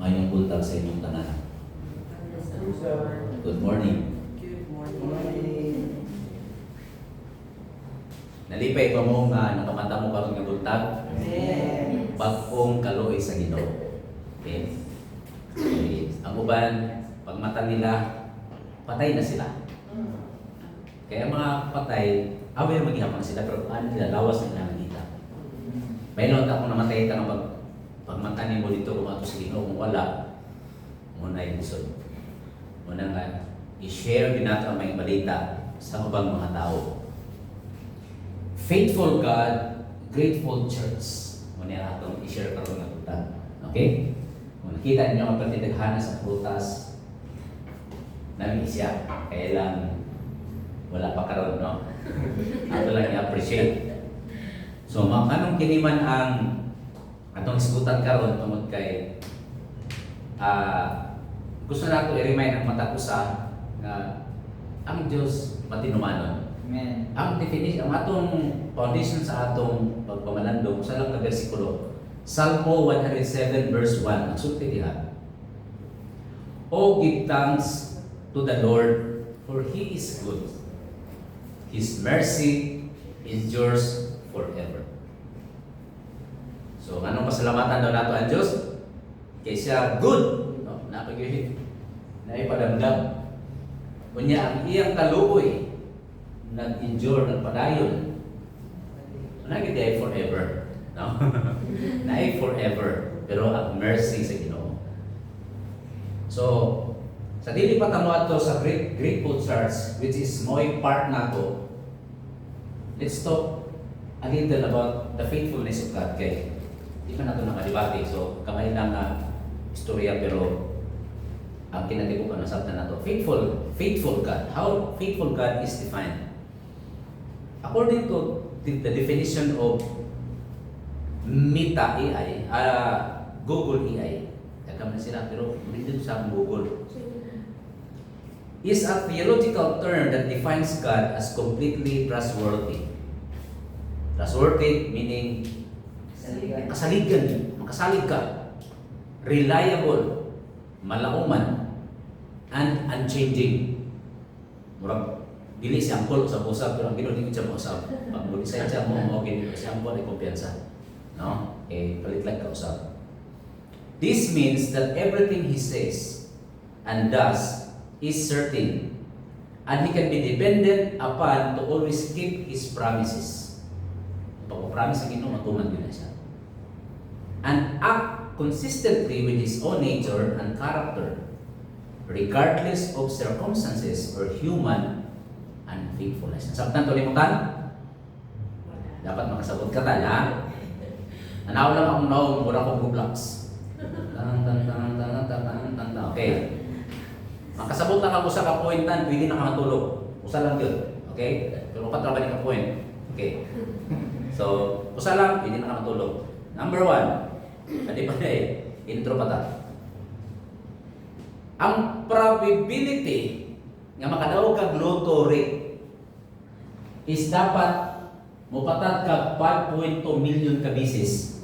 Mayong buntag sa inyong tanan. Good morning. Nalipay pa mo nga nakamata mo karon nga buntag? Yes. Bag-ong kaluoy sa Ginoo. Okay? Ang uban, pag mata nila, patay na sila. Kaya mga patay, aware maghihapon sila, pero ano nila, lawas na nakikita. May noon ako namatay ka ng pagmata mo dito, kumato sa Ginoo, kung wala, muna yung isod. Muna nga, i-share din natin ang may balita sa ubang mga tao. Faithful God, grateful church. Muna yung atong i-share ka rin ng tutan. Okay? Kung nakita niyo ang pagtitaghanan sa prutas, namin siya. Kaya lang, wala pa karon, no? Ato lang i-appreciate. So, anong kiniman ang atong isgutan karon tungod kay gusto na ako i-remind ang mata ko sa na ang Diyos matinumanon. Amen. Ang definition, ang atong foundation sa atong pagpamalandong sa lang ka bersikulo, Salmo 107 verse 1, ang sulti diha. Oh, give thanks to the Lord, for He is good. His mercy endures forever. So, anong pasalamatan daw nato ang Diyos? Kaya siya good. No? Napag-ihit. Naipadamdam. Kunya, ang iyang kaluoy, nag-endure, nagpadayon. Nagit ay forever. No? Naay forever. Pero ang mercy sa Ginoo. So, sa dili pa tamo ato sa grateful church, which is mo'y part nato, let's talk a little about the faithfulness of God. Kay di pa nato nakadibate. So, kamay lang na istorya, pero ang kinatibukan na sabta nato, faithful God. How faithful God is defined? According to the definition of Meta AI, Google AI, kagam na sila, pero hindi sa Google, is a theological term that defines God as completely trustworthy. Trustworthy meaning kasaligan, makasalig ka, reliable, malauman, and unchanging. Murag dili siya angkol sa usap, pero ang Ginoo dili siya mausap. Pag mulisay siya mo okay dito siya angkol ay kumpiyansa. No? Palitlag ka usap. This means that everything He says and does is certain, and He can be dependent upon to always keep His promises. Pag-promise ang Ginoo, matuman din na siya. And act consistently with His own nature and character, regardless of circumstances or human unfaithfulness. Nasabtan to limutan? Dapat makasabot ka tala. Nanaw lang akong naong, mura kong Roblox. Okay. Makasabot lang ako sa kapointan, pwede na ka matulog. Usa lang yun. Okay? Pero katrabaho ni ka-point. Okay. So, usa lang, pwede na ka matulog. Number 1, pwede pa na intro pa ta. Ang probability nga makadaog kag lottery is dapat mupatad kag 5.2 million ka bisis.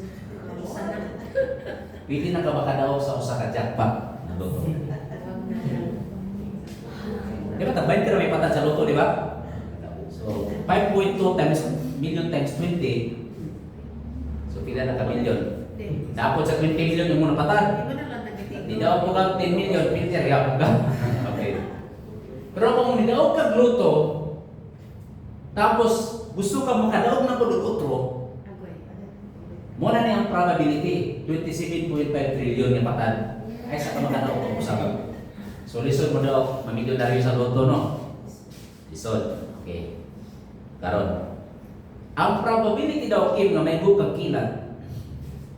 Pwede na ka makadaog sa usa ka jackpot na lottery. Di ba? Tag 20 na may patad sa loto, di ba? So, 5.2 times million times 20. So, pila na ka million? Dapat sa 20 million yung muna patad. Di daw po kang 10 million, Peter, yapon ka. Okay. Pero kung nidaog kag loto, tapos gusto ka makadaog na po otro, muna na yung probability, 27.5 trillion yung patad, ay sa ka makadaog kang usapan. So, lisod mo daw, mamilyonaryo sa loto, no? Lisod. Okay. Karon. Ang probability daw, Kim, na may kang kilat,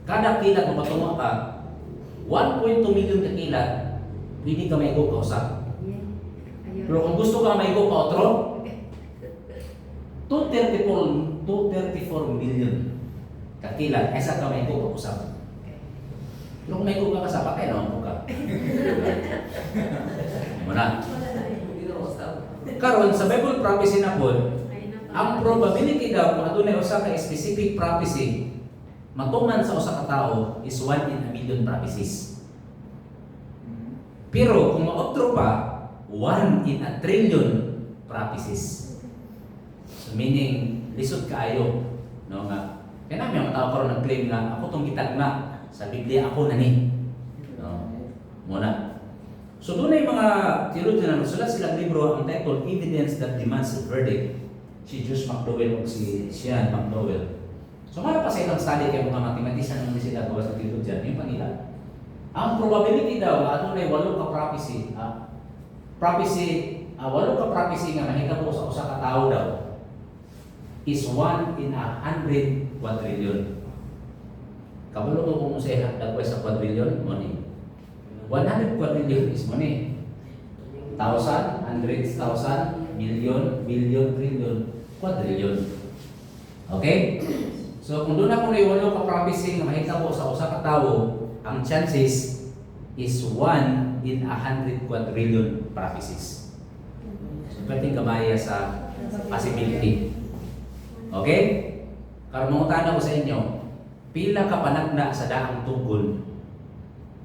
kada kilat mo patungo ka, 1.2 million ka kilat, pwede ka may ka usap. Pero kung gusto ka may ka otro, 234 million ka kilat, ay sa ka may ka usap. Pero kung may ka ka sa patay, naman ka. Muna. Karon sa Bible prophecy na po, ang probability daw kung adunay usa ka specific prophecy matuman sa usa ka tawo is 1 in a million prophecies. Pero kung maotro pa, 1 in a trillion prophecies. So meaning, lisod kaayo. No nga. Kaya namin ang tao karon nag-claim nga, ako tong gitagna. Sa Biblia ako na ni. No. Muna. So doon ay mga theologian na nagsulat silang libro ang title, Evidence That Demands a Verdict. Si Josh McDowell o si Sean McDowell. So mala pa sa ilang study kay mga mathematician ng sila gawa sa theologian, yung panila. Ang probability daw na ato ay 8 ka prophecy, 8 ka prophecy nga mahitabo sa usa ka tawo daw is 1 in 100 quadrillion. Kabalo mo kung sa dagway sa quadrillion, money. 100 quadrillion is money. 1,000, hundreds, 1,000, million, billion, trillion, quadrillion. Okay? So kung doon ako na 8 ka prophecy nga mahitabo sa usa ka tawo, ang chances is 1 in 100 quadrillion prophecies. So, pwedeng kamaya sa possibility. Okay? Karon mangutana ko sa inyo, pila ka panagna sa daang tugol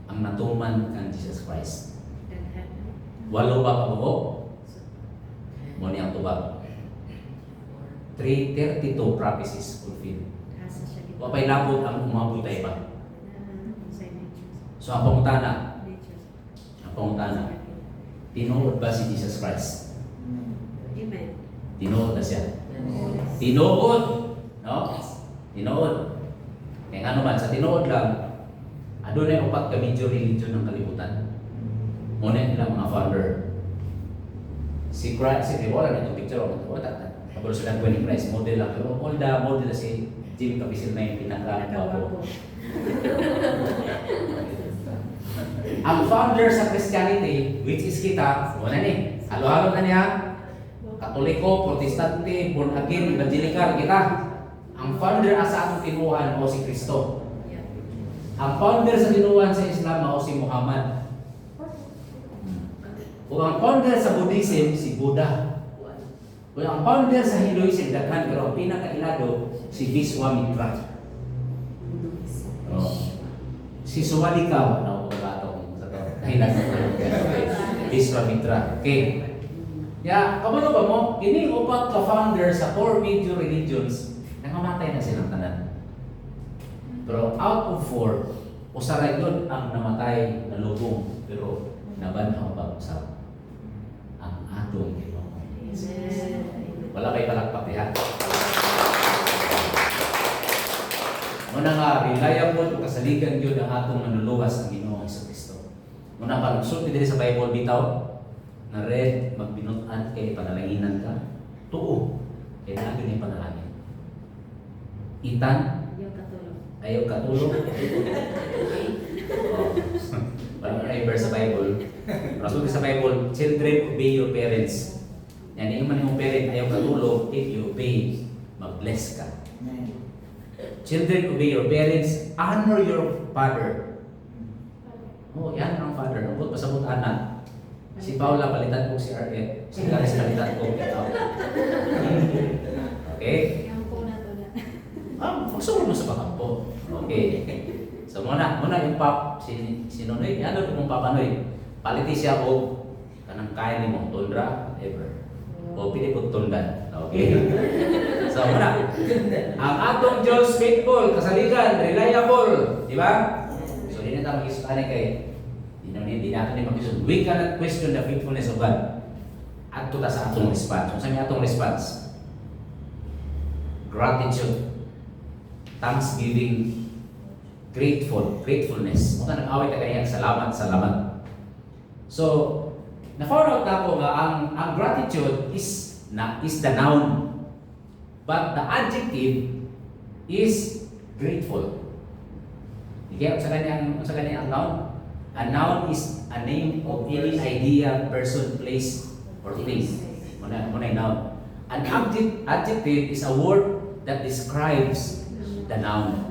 ang natuman ng Jesus Christ? 8 ba kabuo? Mo ni ang tubag. 332 prophecies fulfilled. Wapay labot ang umabutay pa. So ang pangutana, tinuod ba si Jesus Christ? Amen. Tinuod na siya. Tinuod! No? Tinuod. Kaya ano man, sa tinuod lang, adun ay 4 ka major religion ng kalibutan. Muna nila mga founder. Si Christ, wala na itong picture, wala. Kabalo sila ko ni Christ, model lang. Pero all the model na si Jimmy Kapisil na yung pinaka-bago. Ang founder sa Christianity, which is kita, wala ni. Halo-halo na niya. Katoliko, Protestante, born again, evangelical, kita. Ang founder sa atong tinuhan o si Kristo. Ang founder sa tinuhan sa Islam o si Muhammad. O ang founder sa Buddhism, si Buddha. O ang founder sa Hinduism, daghan, pero ang pinakailado, si Vishwamitra. Si Suwadika, Vishwamitra. Okay. Ya, kabalo ba mo? Kini 4 ka founder sa 4 major religions, nangamatay na silang tanan. Pero out of 4, usa yun ang namatay na lubong, pero nabanhaw pa usap. Ang atong Ginoo. Wala kay palakpak diha. Muna nga reliable o kasaligan yun ang atong manluluwas ang Ginoo sa Kristo. Muna pa nagsulti diri sa Bible bitaw na red magbinutan kay panalanginan ka. Tuo kay naagin ni panalangin. Itan ayaw katulog. Wala na verse sa Bible. Rasul sa Bible, children obey your parents. Yan yung man yung parent ayaw katulog, if you obey, mag-bless ka. Children obey your parents, honor your father. Oh, yan ang father. Ang pasabot anak. Si Paula palitan ko si R.F. Si Garis palitan ko ikaw. Okay? Magsuot mo sa pakampo. Okay. So muna yung pap, si Nonoy, ano itong papanoy? Paliti siya o kanang kaya ni mo, tundra, ever. O pinipot tundan. Okay. So muna, ang atong Diyos faithful, kasaligan, reliable. Di ba? So hindi na tayo mag-isip kay Hindi natin mag-isip. We cannot question the faithfulness of God. At ito sa atong response. Kung saan yung atong response? Gratitude. Thanksgiving, gratefulness. Muna nag-awit na ganyan, salamat. So, na-found out na ko nga, ang gratitude is the noun. But the adjective is grateful. Okay, sa kanyang noun? A noun is a name of any idea, person, place, or thing. Muna yung noun. An adjective is a word that describes the noun.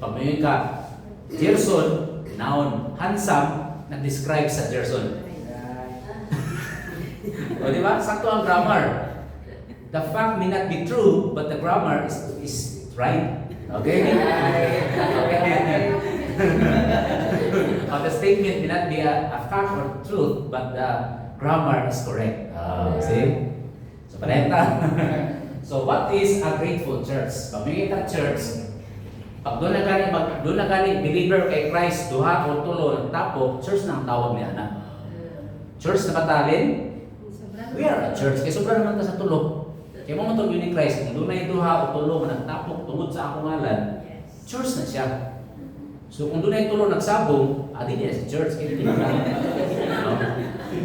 Pag mayon ka, Gerson, noun. Handsome, nag-describe sa Gerson. O di ba? Sakto ang grammar. The fact may not be true, but the grammar is right. Okay? Okay. the statement may not be a fact or truth, but the grammar is correct. See? So, palenta. So, what is a grateful church? Pag may kita church, pag doon na gani believer kay Christ, duha o tulo, tapos, church na ang tawag niya na. Church na batalin? We are a church. Kaya sobra naman ta sa tulo. Kaya mo matog yun ni Christ, kung doon na duha o tulo, nagtapok tungod sa akong ngalan, church na siya. So kung doon na tulo nagsabong, di niya si church. Kaya hindi no?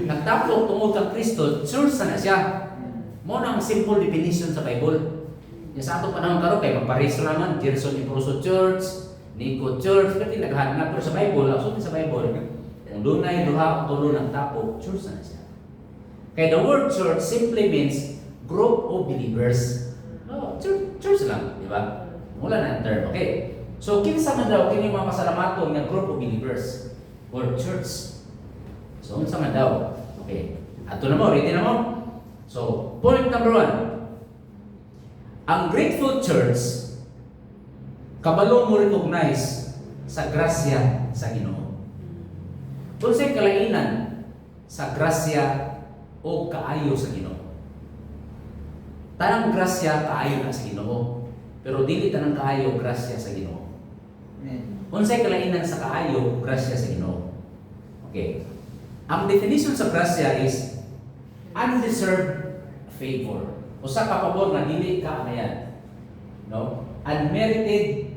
Nagtapok tungod kang Kristo, church na siya. Mo na ang simple definition sa Bible. Yung sa ato panahon karon kay magparehisto naman, Gerson Ipruso Church, Nico Church, pero naghanap pero sa Bible, sa Bible, kung doon na duha o tulo nagtapok, church na siya. Kaya the word church simply means group of believers. Church lang, di ba? Wala na ang term. Okay. So, kinsa man daw, kini mga pasalamaton nga group of believers or church. So, unsa man daw? Okay. Ato na mo, ready na mo? So, point number 1. Ang grateful church, kabalo mo recognize sa grasya sa Ginoo. Unsay kalainan sa grasya o kaayo sa Ginoo? Tanang grasya kaayo na sa Ginoo, pero dili tanang kaayo grasya sa Ginoo. Unsay kalainan sa kaayo grasya sa Ginoo? Okay. Ang definition sa grasya is undeserved favor. Usa ka pabor nga dili ka anayan. No? Unmerited,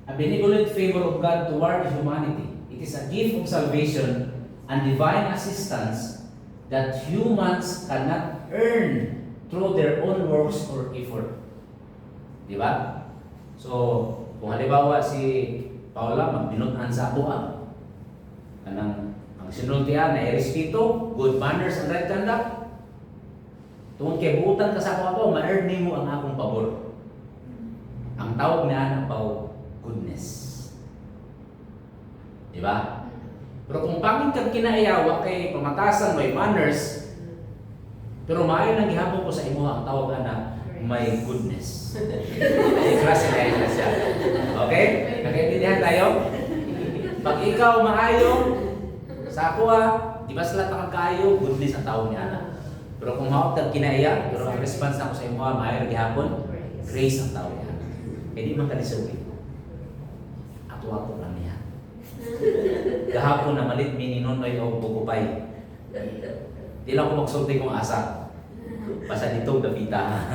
a benevolent favor of God toward humanity. It is a gift of salvation and divine assistance that humans cannot earn through their own works or effort. Di ba? So, kung halimbawa si Paula magbinutan sa ako ang sinultian na respeto, good manners and right conduct, tungkol kay buutan ka sa ako, ma-earn mo ang akong pabor. Ang tawag niya ng goodness. Di ba? Pero kung pangin kang kinaiyawa kay pamatasan may manners, pero maayon ang gihapon ko sa imo ang tawag na may goodness. Klase na siya. Okay? Nakaintindihan tayo? Pag ikaw maayo sa ako di ba sila kaayo, goodness ang tawag niya. Pero kung maotag kinaiya, pero ang response na ko sa imo maayon ang gihapon, grace ang tawag niya. Kaya di man ka-deserve. Ato-ato lang niya. Gahapon na malit mininonoy o bugupay. Di lang ko magsulti kong asa. Basta dito dapita.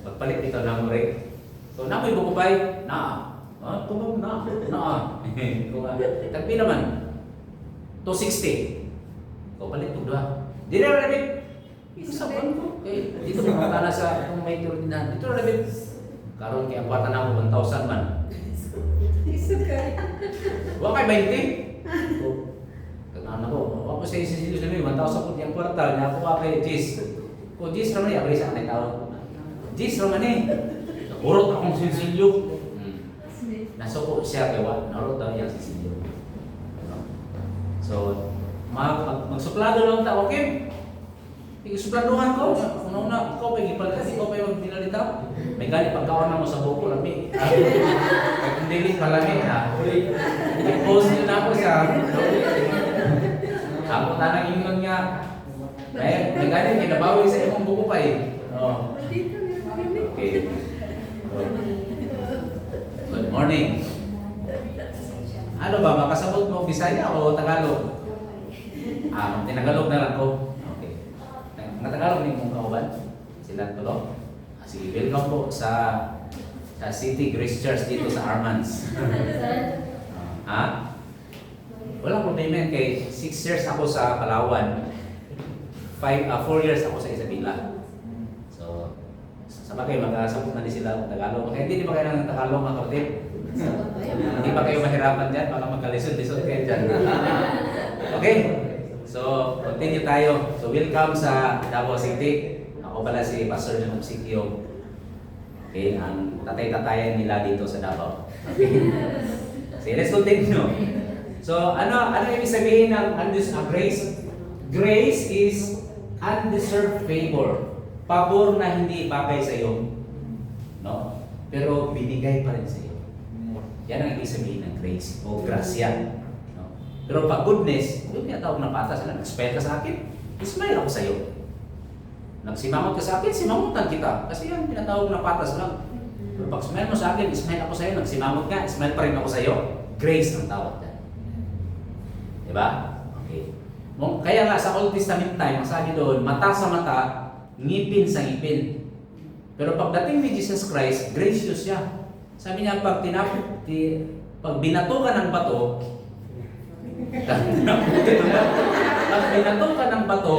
Pagpalit dito na mo rin. So, namoy bugupay? Tubog na. Tagpi naman. 260. So, palit ito doon. Di na rabit. Ito sa buwan ko. Dito makakala sa kung may turdinan. Dito na rabit. Karoon kaya buwatan na ako 1,000 man. Huwag kay 20. Ano ko, ako sa isinsilyo sa mga 1,000 po diyang kwartal, niya ako kay Jis. Kung Jis naman niya, abay sa akin tao. Jis naman urot akong sinsilyo. Nasuko siya kaya narot daw yung sinsilyo. So, magsuplado lang ta, okay? Isupladuhan ko, una-una, ikaw pa ipagkat, ikaw pa yung pinalitaw. May galit pagkawan mo sa buko, lami. Kung dilit palami, i-post nyo na ako siya. Ako tanang ingon nga, may galit, kinabawi sa imong buko pa Okay. Good morning. Ano ba, makasabot mo Bisaya o Tagalog? Tinagalog na lang ko. Tagalog ni mong kauban, sila tulo. Sige, welcome po sa City Grace Church dito sa Armans. Wala problema kay 6 years ako sa Palawan. 4 years ako sa Isabela. So, sa bagay, mag-asabot na din sila ng Tagalog. Kaya hindi ba kayo ng Tagalog mga kapatid? Hindi ba kayo mahirapan dyan? Baka magkalisod-lisod kayo dyan. Okay? So, continue tayo. So, welcome sa Davao City. Ako pala si Pastor John Obsequio. Okay, ang tatay-tatayan nila dito sa Davao. Okay. So, let's continue. So, ano ibig sabihin ng grace? Grace is undeserved favor. Pabor na hindi bagay sa iyo. No? Pero binigay pa rin sa iyo. Yan ang ibig sabihin ng grace o grasya. No? Pero pag goodness, yung tinatawag na patas, nag-smile ka sa akin, smile ako sa'yo. Nagsimangot ka sa akin, simangotan kita. Kasi yan, tinatawag na patas lang. Pero pag smile mo sa akin, smile ako sa'yo. Nagsimangot ka, smile pa rin ako sa'yo. Grace ang tawag dyan. Diba? Okay. Kaya nga sa Old Testament time, ang sabi doon, mata sa mata, ngipin sa ngipin. Pero pagdating ni Jesus Christ, gracious siya. Sabi niya, pag binato ka ng bato, pag binato ka ng bato,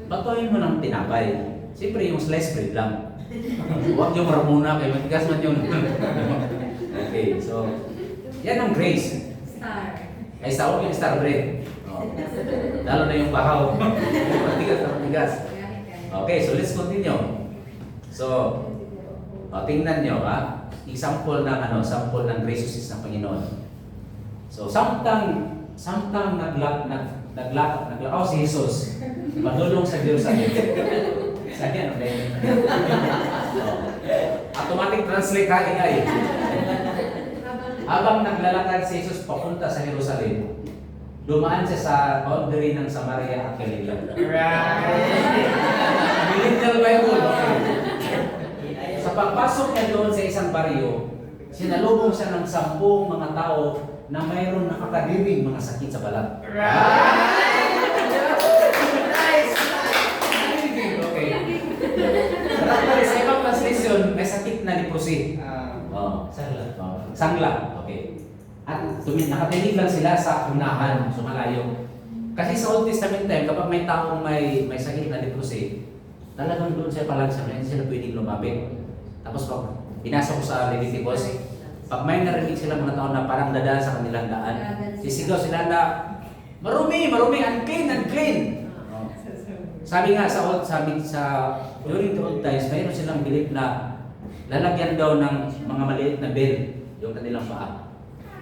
batohin mo ng tinapay. Siyempre yung slice bread lang. Huwag yung maramuna kayo, matigas man yun. Okay, so, yan ang grace. Star. Ay, sa yung star bread. Oh. Lalo na yung bahaw. Matigas na matigas. Okay, so let's continue. So, tingnan nyo, example ng graciousness ng Panginoon. So, samtang naglakaw si Jesus, madulong sa Jerusalem. Saan yan? Automatic translate ka AI. Habang naglalakad si Jesus papunta sa Jerusalem, dumaan siya sa boundary ng Samaria at Galilea. Millennial Bible. Sa pagpasok niya doon sa isang baryo, sinalubong siya ng 10 mga tao na mayroon nakakadiring mga sakit sa balat. Okay. Sa ibang translation, may sakit na leprosy. Sangla. Okay. At nakatinig lang sila sa unahan, sumalayo. Kasi sa Old Testament time, kapag may taong may sakit na leprosy, talagang doon siya palansa, hindi sila pwedeng lumapit. Tapos pag binasa ko sa Leviticus, pag may narinig sila mga tao na parang dadaan sa kanilang daan, sisigaw sila na, marumi, unclean. Sabi nga during the old times, mayroon silang belief na lalagyan daw ng mga maliit na bell yung kanilang paa.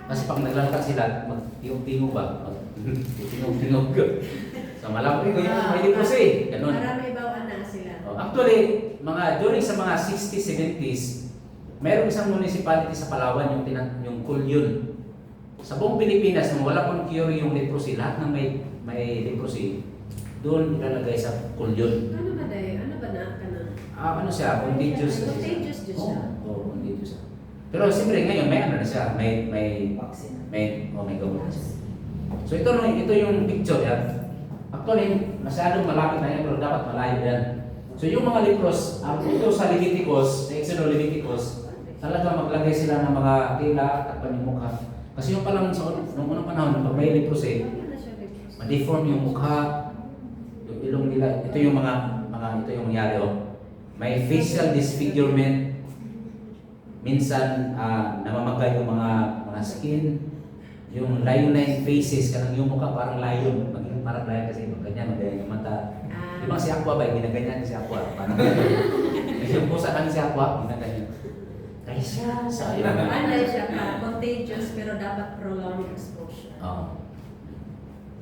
Kasi pag naglalakad sila, tingog ba? Tingog. So malaki ko yung may leprosy. Ganun. Marami bawaan na sila. Actually, during sa mga 60s, 70s, mayroong isang municipality sa Palawan, yung Kulyon. Sa buong Pilipinas, nung wala pang cure yung leprosy, lahat ng may leprosy, doon ilalagay sa Kulyon. Ano ba dahil? Ano ba na? Ano siya? Contagious. Contagious din siya. Oo, contagious siya. Pero siyempre ngayon, may ano na siya, may gamot na siya. So ito yung picture yan. Actually, masyadong malapit na yan, pero dapat malayo yan. So yung mga lepros, ito sa Leviticus, sa Exodus Leviticus, talaga maglagay sila ng mga tela at panimukha. Kasi yung palang nung unang panahon, pag may lepros ma-deform yung mukha, yung ilong nila. Ito yung ito yung nangyari. May facial disfigurement. Minsan, namamagay yung mga skin. Yung lion-like faces, kanang yung mukha parang lion. Maging parang lion kasi ganyan yung mata. Di ba si Aqua ba? Ginaganyan si Aqua. Parang yung pusa kami si Aqua, ginaganyan. Kaya siya, sayang. Ano siya pa? Contagious pero dapat prolonged exposure.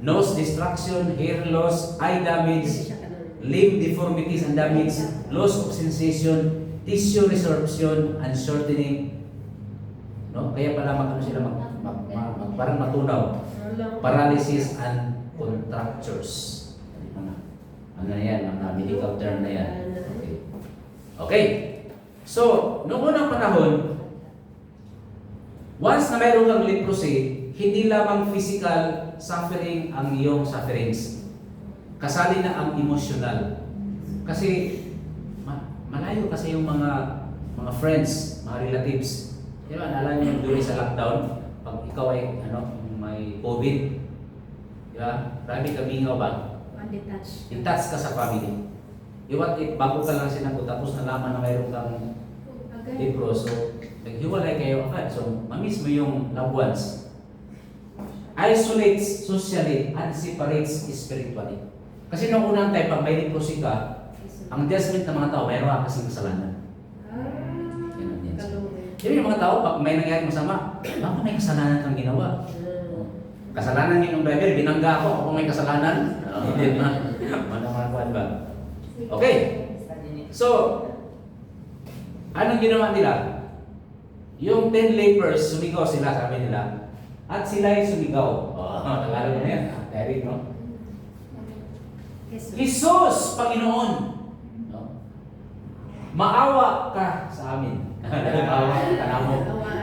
Nose destruction, hair loss, eye damage, limb deformities and damage, loss of sensation, tissue resorption, and shortening. No? Kaya pala parang matunaw. Paralysis and contractures. Ano yan? Ang medical term na yan. Okay. So, noong unang panahon, once na mayroon kang leprosy, hindi lamang physical suffering ang iyong sufferings. Kasali na ang emotional. Kasi malayo kasi yung mga friends, mga relatives. Di ba, naalala niyo during sa lockdown, pag ikaw ay may COVID, di ba? Grabe kabingaw ba? In-touch ka sa family. What if bago ka lang sinagot tapos nalaman na mayroon kang lepro, so naghiwalay kayo agad. So, mamiss mo yung loved ones. Isolates socially and separates spiritually. Kasi noong unang time, pag may leprosy ka, ang judgment ng mga tao, mayroon ka kasing kasalanan. Yung mga tao, pag may nangyari masama, bakit may kasalanan kang ginawa? Kasalanan ng driver, binangga ako kung may kasalanan. Hindi na. Manamakuan ba? Okay. So, anong ginawa nila? Yung 10 lepers, sumigaw sila, sabi nila, At sila'y sumigaw. Tagalog mo na yan. Derek, no? Jesus, Panginoon. No? Maawa ka sa amin. Maawa ka na mo.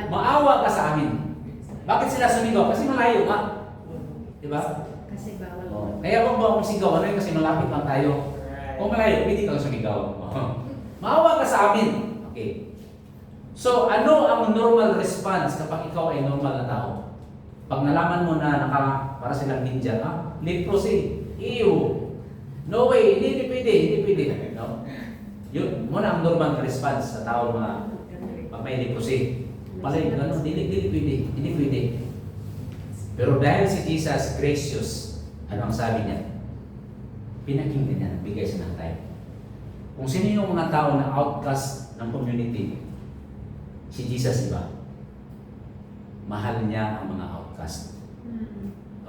Maawa ka sa amin. Bakit sila sumigaw? Kasi malayo nga. Diba? Kasi bawal. Kaya wag mo akong sigaw. Ano yun? Kasi malapit lang tayo. Kung malayo, hindi ka sumigaw. Maawa ka sa amin. Okay. So, ano ang normal response kapag ikaw ay normal na tao? Pag nalaman mo na para silang ninja, leprosy, ew, no way, hindi pwede, no? Yun, muna ang normal response sa tao pag may leprosy. Palay, gano'n, hindi pwede. Pero dahil si Jesus gracious, ano ang sabi niya? Pinakinggan niya, nagbigay siya ng time. Kung sino yung mga tao na outcast ng community, si Jesus, iba. Mahal niya ang mga outcast.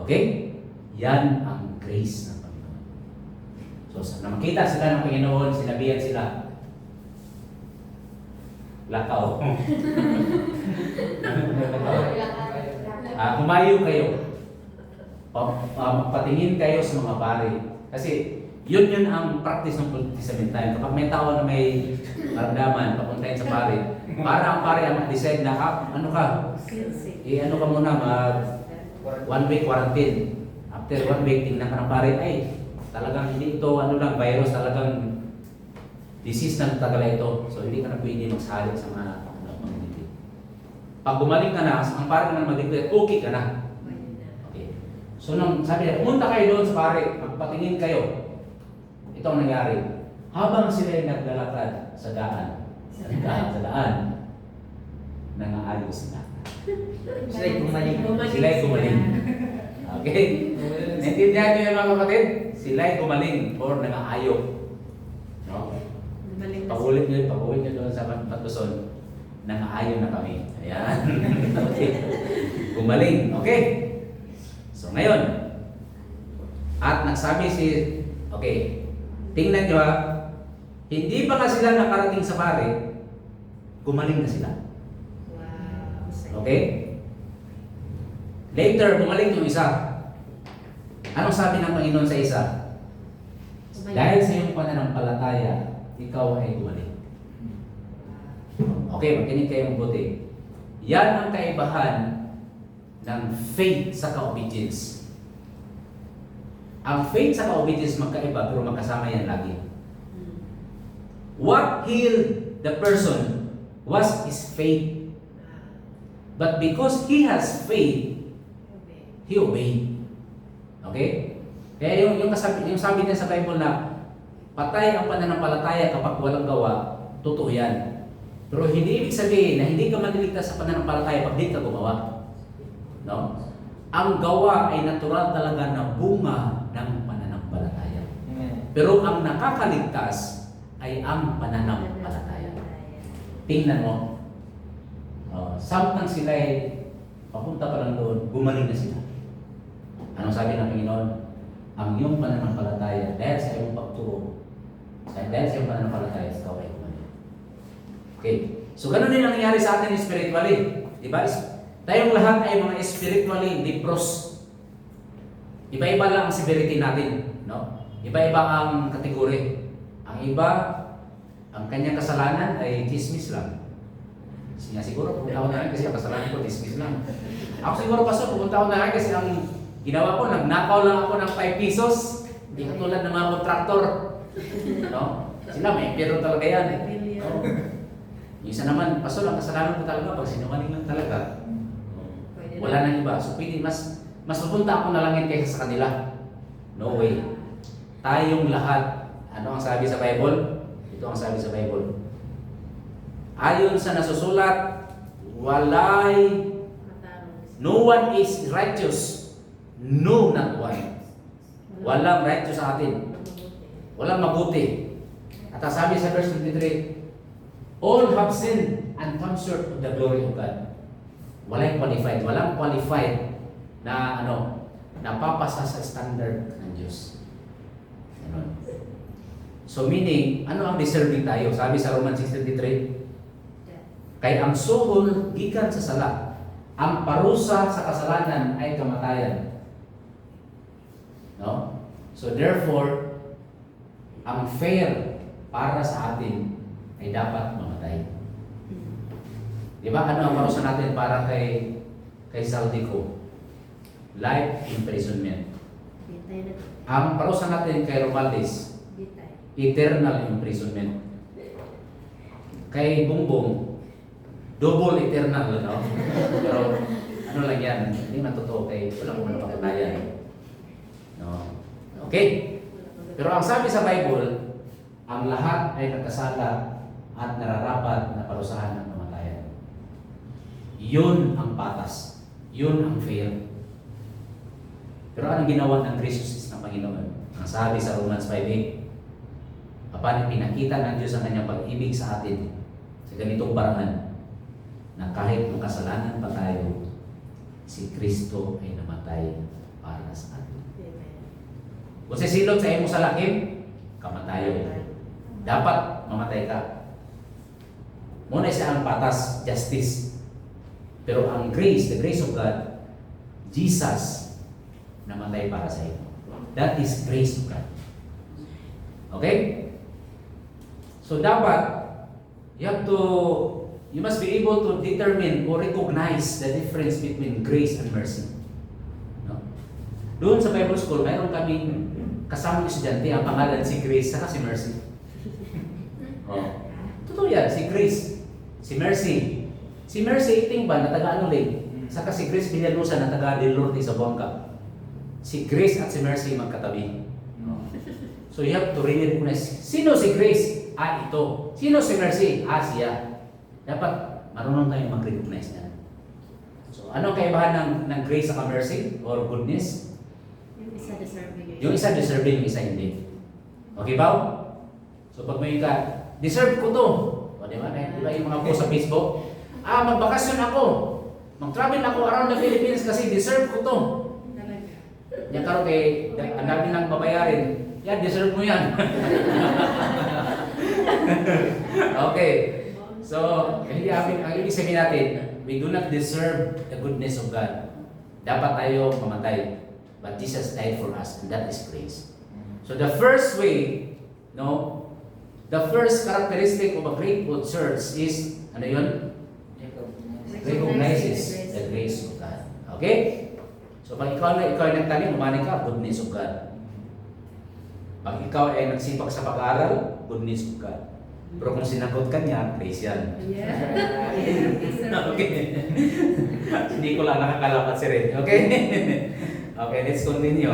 Okay? Yan ang grace ng Panginoon. So, na makita sila ng Panginoon, sinabihan sila, lakaw. Humayo kayo. Patingin kayo sa mga pari. Kasi yun ang practice ng Old Testament time. Kapag may tao na may maramdaman, papuntahin sa pari, para ang pari ang mag-decide na, ano ka? Ano ka muna, 1 week quarantine. After 1 week, tingnan ka ng pari, ay, talagang hindi ito, virus, talagang disease na tagala ito. So, hindi ka na pwede magsali sa mga community. Pag gumaling ka na, ang pari naman mag-declare, okay ka na. Okay. So, sabi niya, pumunta kayo doon sa pari, magpatingin kayo. Ito ang nangyari. Habang sila ay naglalakad sa daan, nangaayos sila. Sila'y gumaling. Okay? Naintindihan niyo yung mga kapatid? Sila'y gumaling or nangaayo. No? Pagulit niyo doon sa Batuson. Nangaayo na kami. Ayan. Okay. Gumaling. Okay? So ngayon, at nagsabi okay, tingnan nyo hindi pa nga sila nakarating sa pare, gumaling na sila. Okay? Later, bumalik yung isa. Anong sabi ng Panginoon sa isa? Dahil sa iyong pananampalataya, ikaw ay gumaling. Okay, makinig kayong buti. Yan ang kaibahan ng faith sa ka-obedience. Ang faith sa ka-obedience magkaiba, pero magkasama yan lagi. What healed the person was his faith. But because he has faith, he obeyed. Okay? Kaya yung sabi niya sa Bible na patay ang pananampalataya kapag walang gawa, totoo yan. Pero hindi ibig sabihin na hindi ka maliligtas sa pananampalataya pag di ka gumawa. No? Ang gawa ay natural talaga na bunga ng pananampalataya. Pero ang nakakaligtas ay ang pananampalataya. Tingnan mo. Samtang sila ay papunta pa lang doon, gumaling na sila. Anong sabi ng Panginoon? Ang iyong pananampalataya, dahil sa iyong pagturo, dahil sa iyong pananampalataya, ikaw ay gumaling. Okay. So, ganun din ang nangyari sa atin spiritually. Diba? Tayong lahat ay mga spiritually leprous. Iba-iba lang ang severity natin. No? Iba-iba ang kategori. Ang iba, ang kanyang kasalanan ay chismis lang. Siguro pupunta ako na rin kasi ang kasalanan ko dismiss lang. Ako siguro pastor, pupunta ako na rin kasi ang ginawa ko, nagnakaw lang ako ng 5 pesos. Hindi katulad ng mga kontraktor. No? Sila may pero talaga yan. No? Yung isa naman, pastor, ang kasalanan ko talaga pag sinungaling lang talaga. Wala nang iba. So pwede, mas pupunta ako na langit kaysa sa kanila. No way. Tayong lahat, ano ang sabi sa Bible? Ito ang sabi sa Bible. Ayon sa nasusulat, no one is righteous. No, not one. Walang righteous sa atin. Walang mabuti. At ang sabi sa verse 23, all have sinned and come short of the glory of God. Walang qualified na napapasa sa standard ng Diyos. So meaning, ano ang deserving tayo? Sabi sa Romans 6:23, kay ang suhol gikan sa sala, ang parusa sa kasalanan ay kamatayan. No? So therefore, ang fair para sa atin ay dapat mamatay. Di ba? Ano ang parusa natin para kay Saldico? Life imprisonment. Bitay na. Ang parusa natin kay Romaldez, Bitay. eternal imprisonment. Kay Bongbong, double eternal, no? Pero ano lang yan, hindi man totoo kay walang kung napakatayan. No? Okay? Pero ang sabi sa Bible, ang lahat ay nagkasala at nararapat na parusahan ng kamatayan. Yun ang patas. Yun ang fair. Pero anong ginawa ng graciousness ng Panginoon? Ang sabi sa Romans 5:8, paano pinakita ng Diyos ang kanyang pag-ibig sa atin sa ganitong paraan na kahit makasalanan pa tayo, si Kristo ay namatay para sa atin. Kung sisilot sa imo sa lakim, kamatayo. Dapat mamatay ka. Muna siya ang patas, justice. Pero ang grace, the grace of God, Jesus, namatay para sa iyo. That is grace of God. Okay? So dapat, you must be able to determine or recognize the difference between grace and mercy. No? Doon sa Bible School, mayroon kaming kasamang estudyante, ang pangalan si Grace, saka si Mercy. Oh. Totoo yan, si Grace, si Mercy. Si Mercy, iting ba, na taga-Anulig. Saka si Grace Villanusa, na taga-Del Norte sa Bongka. Si Grace at si Mercy magkatabi. Oh. So you have to really recognize, sino si Grace? Ah, ito. Sino si Mercy? Ah, siya. Dapat marunong tayong mag-recognize na. So ano kaibahan ng grace at mercy or goodness? Yung isa deserving. Yung isa deserving, yung isa hindi. Okay ba? So pag may ka, deserve ko to. O di ba? Di ba yung mga post sa Facebook? Ah, magbakasyon ako. Mag-travel ako around the Philippines kasi deserve ko to. Talaga. Yan karo kay, ang dami nang babayarin. Yan, deserve mo yan. Okay. So, hindi ang ibig sabihin natin, we do not deserve the goodness of God. Dapat tayo mamatay. But Jesus died for us, and that is grace. So the first way, no, the first characteristic of a grateful church is, ano yun? Recognizes the grace of God. Okay? So pag ikaw ay nagtanim, umani ka, goodness of God. Pag ikaw ay nagsipag sa pag-aaral, goodness of God. Pero kung sinagot ka niya, grace yan. Yeah. Okay. Hindi ko lang nakakalapat si Red. Okay? Okay, let's continue.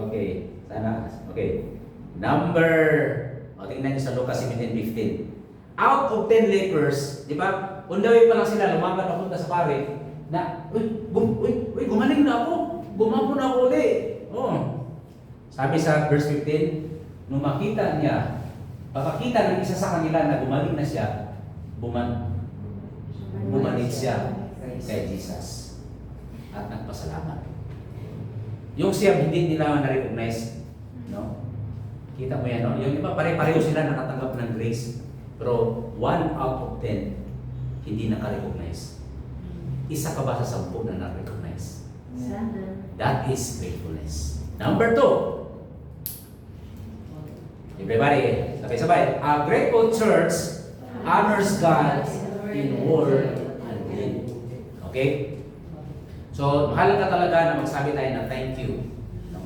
Okay. Sana. Okay. Number, tingnan nyo sa Lucas 17:15. Out of 10 lepers, di ba? Undawi pa lang sila, lumaban papunta sa pare, na, gumaling na ako. Gumapon na ako ulit. Oh. Sabi sa verse 15, nung makita niya, pagkakita ng isa sa kanila na gumaling na siya, bumalik siya kay Jesus at nagpasalamat. Yung siya hindi nila na-recognize, no? Kita mo yan, no? Yung iba pare-pareho sila nakatanggap ng grace, pero 1 out of 10 hindi naka-recognize. Isa ka ba sa 10 na na-recognize? Sana. That is gratefulness. Number 2. Everybody, sabay-sabay. A grateful church honors God in word and deed. Okay? So, mahalaga talaga na magsabi tayo ng thank you. No?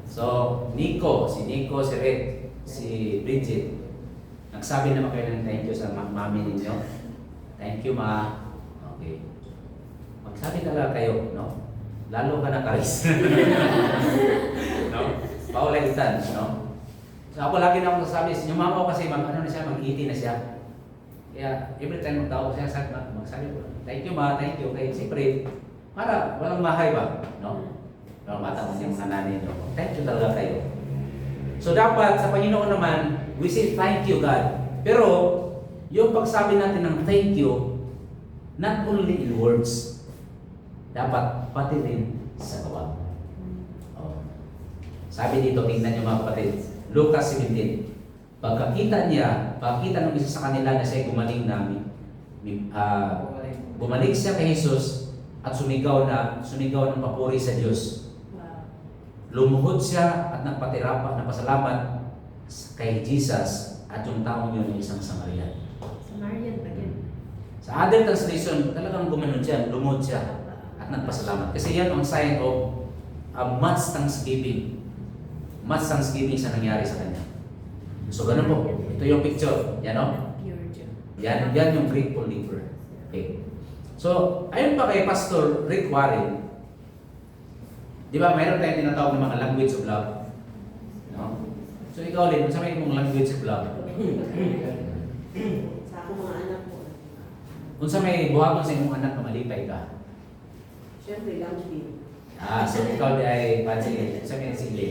So, si Nico, si Red, si Bridget, nagsabi naman kayo ng thank you sa mami ninyo. Thank you, ma. Okay. Magsabi talaga kayo, no? Lalo ka na karis. No? Paulitan, no? So ako lagi na akong nasabi, yung mama ko kasi ano na siya, mag-80 na siya. Kaya every time magtawag siya, magsabi ko, thank you ma, thank you. Kaya siyempre, para walang mahay ba? No? Walang matawag yung mga nanay nyo. Thank you talaga kayo. So dapat sa Panginoon naman, we say thank you God. Pero yung pagsabi natin ng thank you, not only in words, dapat pati rin sa gawa. Oh. Sabi dito, tingnan nyo mga kapatid, Lucas 17. Pagkakita ng isa sa kanila na siya gumaling namin, bumalik siya kay Jesus at sumigaw ng papuri sa Diyos. Wow. Lumuhod siya at nagpasalamat kay Jesus at yung taong yun ay isang Samaritan. Samaritan ba yun? Sa other translation, talagang gumanon siya, lumuhod siya at nagpasalamat. Kasi yan ang sign of much thanksgiving. Much thanksgiving sa nangyari sa kanya. So ganun po. Ito yung picture. Yan o. Pure joy. Yan yung grateful liver. Okay. So, ayon pa kay Pastor Rick Warren, di ba mayroon tayong tinatawag ng mga language of love? No? So ikaw ulit, sa may mong language of love? Sa ako mga anak ko. Kung sa may buhaton sa imong anak na malipay ka? Siyempre, lang din. So ikaw ay, sige, sa may sige,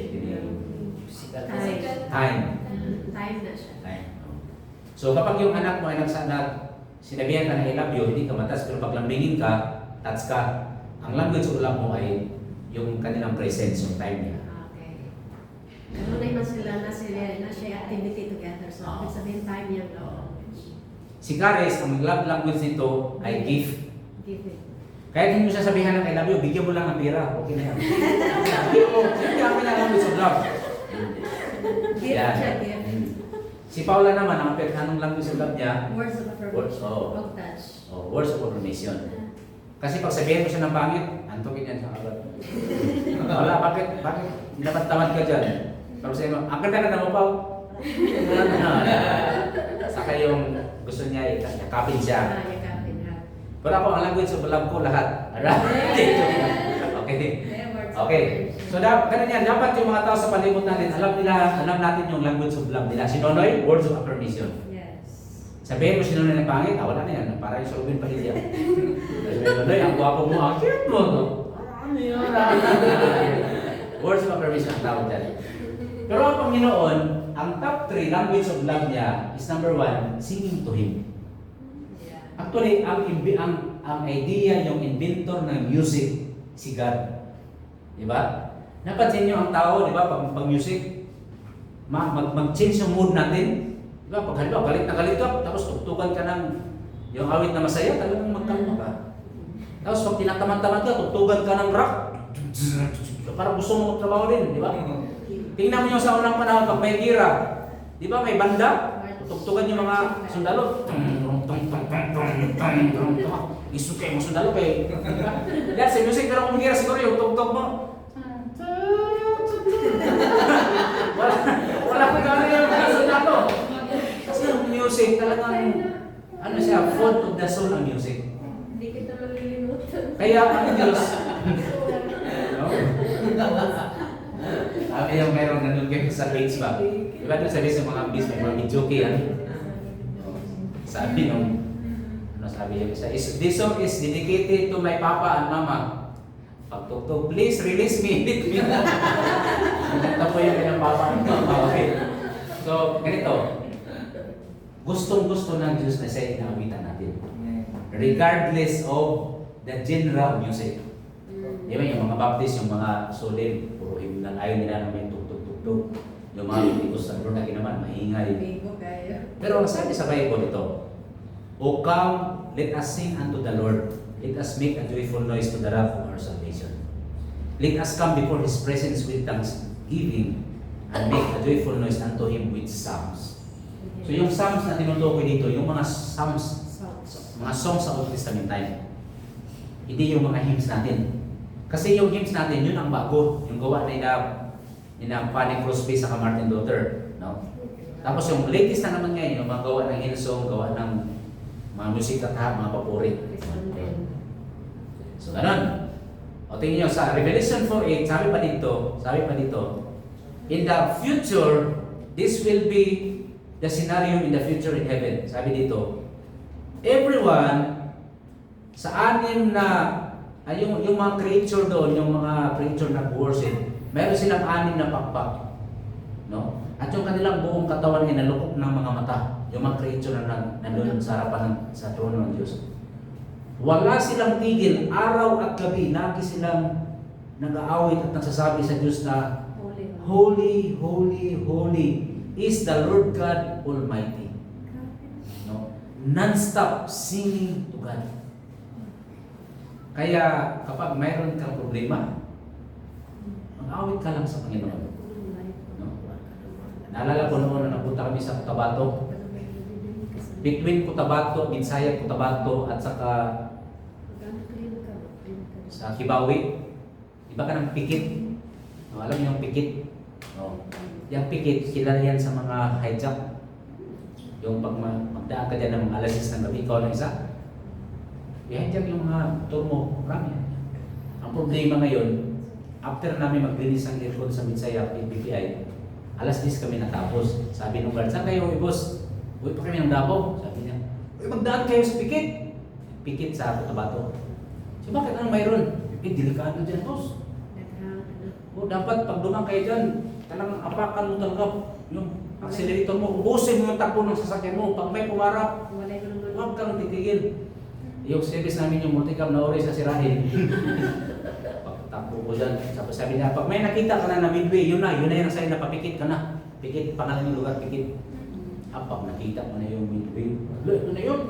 time. Time na siya. Time. So kapag yung anak mo ay sinabihan ka na I love you, hindi ka matas, pero pag lambingin ka, touch ka, ang language of love mo ay yung kanilang presence, yung time niya. Okay. Ano na naman sila na siya activity together. So, Oo. sabihin time yung love language. Si Karis, ang love language nito ay gift. Give it. Kahit hindi mo siya sabihan ng I love you, bigyan mo lang ng pera. Okay na yan. Bigyan mo. Hindi kami na language of love. Gift Yan. siya, gift. Si Paula naman, ang anong language of love niya? Words of Words, affirmation. oo. Of touch. Words of affirmation. Kasi pag sabihin mo siya ng pangit, antukin yan sa agad. Wala, bakit naman ka dyan? Tapos sabihin mo, ang ganda-ganda mo, Pao. Saka yung gusto niya, yakapin siya. Yakapin ha. Pero ako, ang language of love ko lahat. Okay. Okay. So, ganun yan. Dapat yung mga tao sa palibot natin, alam natin yung language of love nila. Si Nonoy, words of affirmation. Yes. Sabihin mo si Nonoy ng pangit, wala na yan. Para yung Solvin Padilla. Sabihin Nonoy, ang guwapo mo, ang cute mo. No? Ano yun? Words of affirmation ang tawag dyan. Pero ang Panginoon, ang top 3 language of love niya is number 1, singing to Him. Yeah. Actually, ang idea, yung inventor ng music, si God. Diba? Napansin niyo ang tao, diba, pag music, mag-change yung mood natin. Diba? Pag halimbawa, galit na galit ka, tapos tugtugan ka ng yung awit na masaya, talagang magkalma ka. Tapos pag tinatamad-tamad ka, tugtugan ka ng rock, parang gusto mo trabaho din, di ba? Tingnan mo yung sa unang panahon, pag may gira, di ba may banda, tugtugan yung mga sundalo. Isukay mo sundalo kay. Yan, sa music, pero kung gira siguro yung tugtog mo. Wala ko gano'n yung mga sundalo. Kasi yung music talagang, ano siya, food of the soul ang music. Hindi kita malilimutan. Kaya ang Diyos, sabi yung mayroong nandun kayo sa page ba? Diba doon sabi sa mga bis, may mga videoke yan. Sabi nung, ano sabi yung isa, this song is dedicated to my papa and mama. Pagtugtog, please release me. Ito po yung kanyang papa and mama. Okay. So, ganito. Gustong-gusto ng Diyos na siya inaawitan natin. Regardless of the genre of music. Di ba yung mga Baptist, yung mga solid, puro hymn lang, ayaw nila na may tugtog-tugtog. Yung mga Pentecost na lagi naman, maingay. Bigo kayo. Pero ang sabi sa Bible ito, O come, let us sing unto the Lord. Let us make a joyful noise to the rock of our salvation. Let us come before His presence with thanksgiving and make a joyful noise unto Him with psalms. So yung psalms na tinutukoy dito, yung mga psalms, mga songs sa Old Testament time. Hindi yung mga hymns natin. Kasi yung hymns natin, yun ang bago. Yung gawa na Fanny Crosby sa Martin Luther. No? Tapos yung latest na naman ngayon, yung mga gawa ng Hillsong, gawa ng mga music at mga papuri. So, ganun. O tingin nyo, sa Revelation 4:8, sabi pa dito, in the future, this will be the scenario in the future in heaven. Sabi dito, everyone, sa anim na, yung mga creature doon, yung mga creature na worship, meron silang 6 na pakpak. No? At yung kanilang buong katawan ay nalukok ng mga mata. Yung mga creature na nandun sa harapan sa trono ng Diyos. Wala silang tigil, araw at gabi, lagi silang nag-aawit at nagsasabi sa Diyos na Holy, holy, holy is the Lord God Almighty. No? Non-stop singing to God. Kaya kapag mayroon kang problema, mag-awit ka lang sa Panginoon. No? Naalala ko noon na napunta kami sa Cotabato. Between Cotabato, Binsayag, Cotabato at saka sa Kibawi. Iba ka ng pikit. No, alam niyo yung pikit? No. Yung pikit, kilala yan sa mga hijack. Yung pag magdaan ka dyan ng mga alas 6 ng gabi, ikaw lang isa. I-hijack yung mga motor mo, marami yan. Ang problema ngayon, after namin maglinis ang aircon sa Binsayag, PPI, alas 10 kami natapos. Sabi nung guard, saan kayo, boss? Uy pa kami ng Davao. Sabi niya, uy magdaan kayo sa pikit. Pikit sa Cotabato. So bakit anong mayroon? Delikado dyan, boss. O dapat pag dumang kayo dyan, talagang apakan mo talaga yung accelerator mo. Ubusin mo yung takbo ng sasakyan mo. Pag may pumarap, huwag kang titigil. Yung service namin yung multicam na oras sa sirahin. Pagtakbo ko dyan. Sabi niya, pag may nakita ka na midway, yun na yung sign na papikit ka na. Pikit, pangalan yung lugar, pikit. Pag nakita mo na yung midway, ano na yun?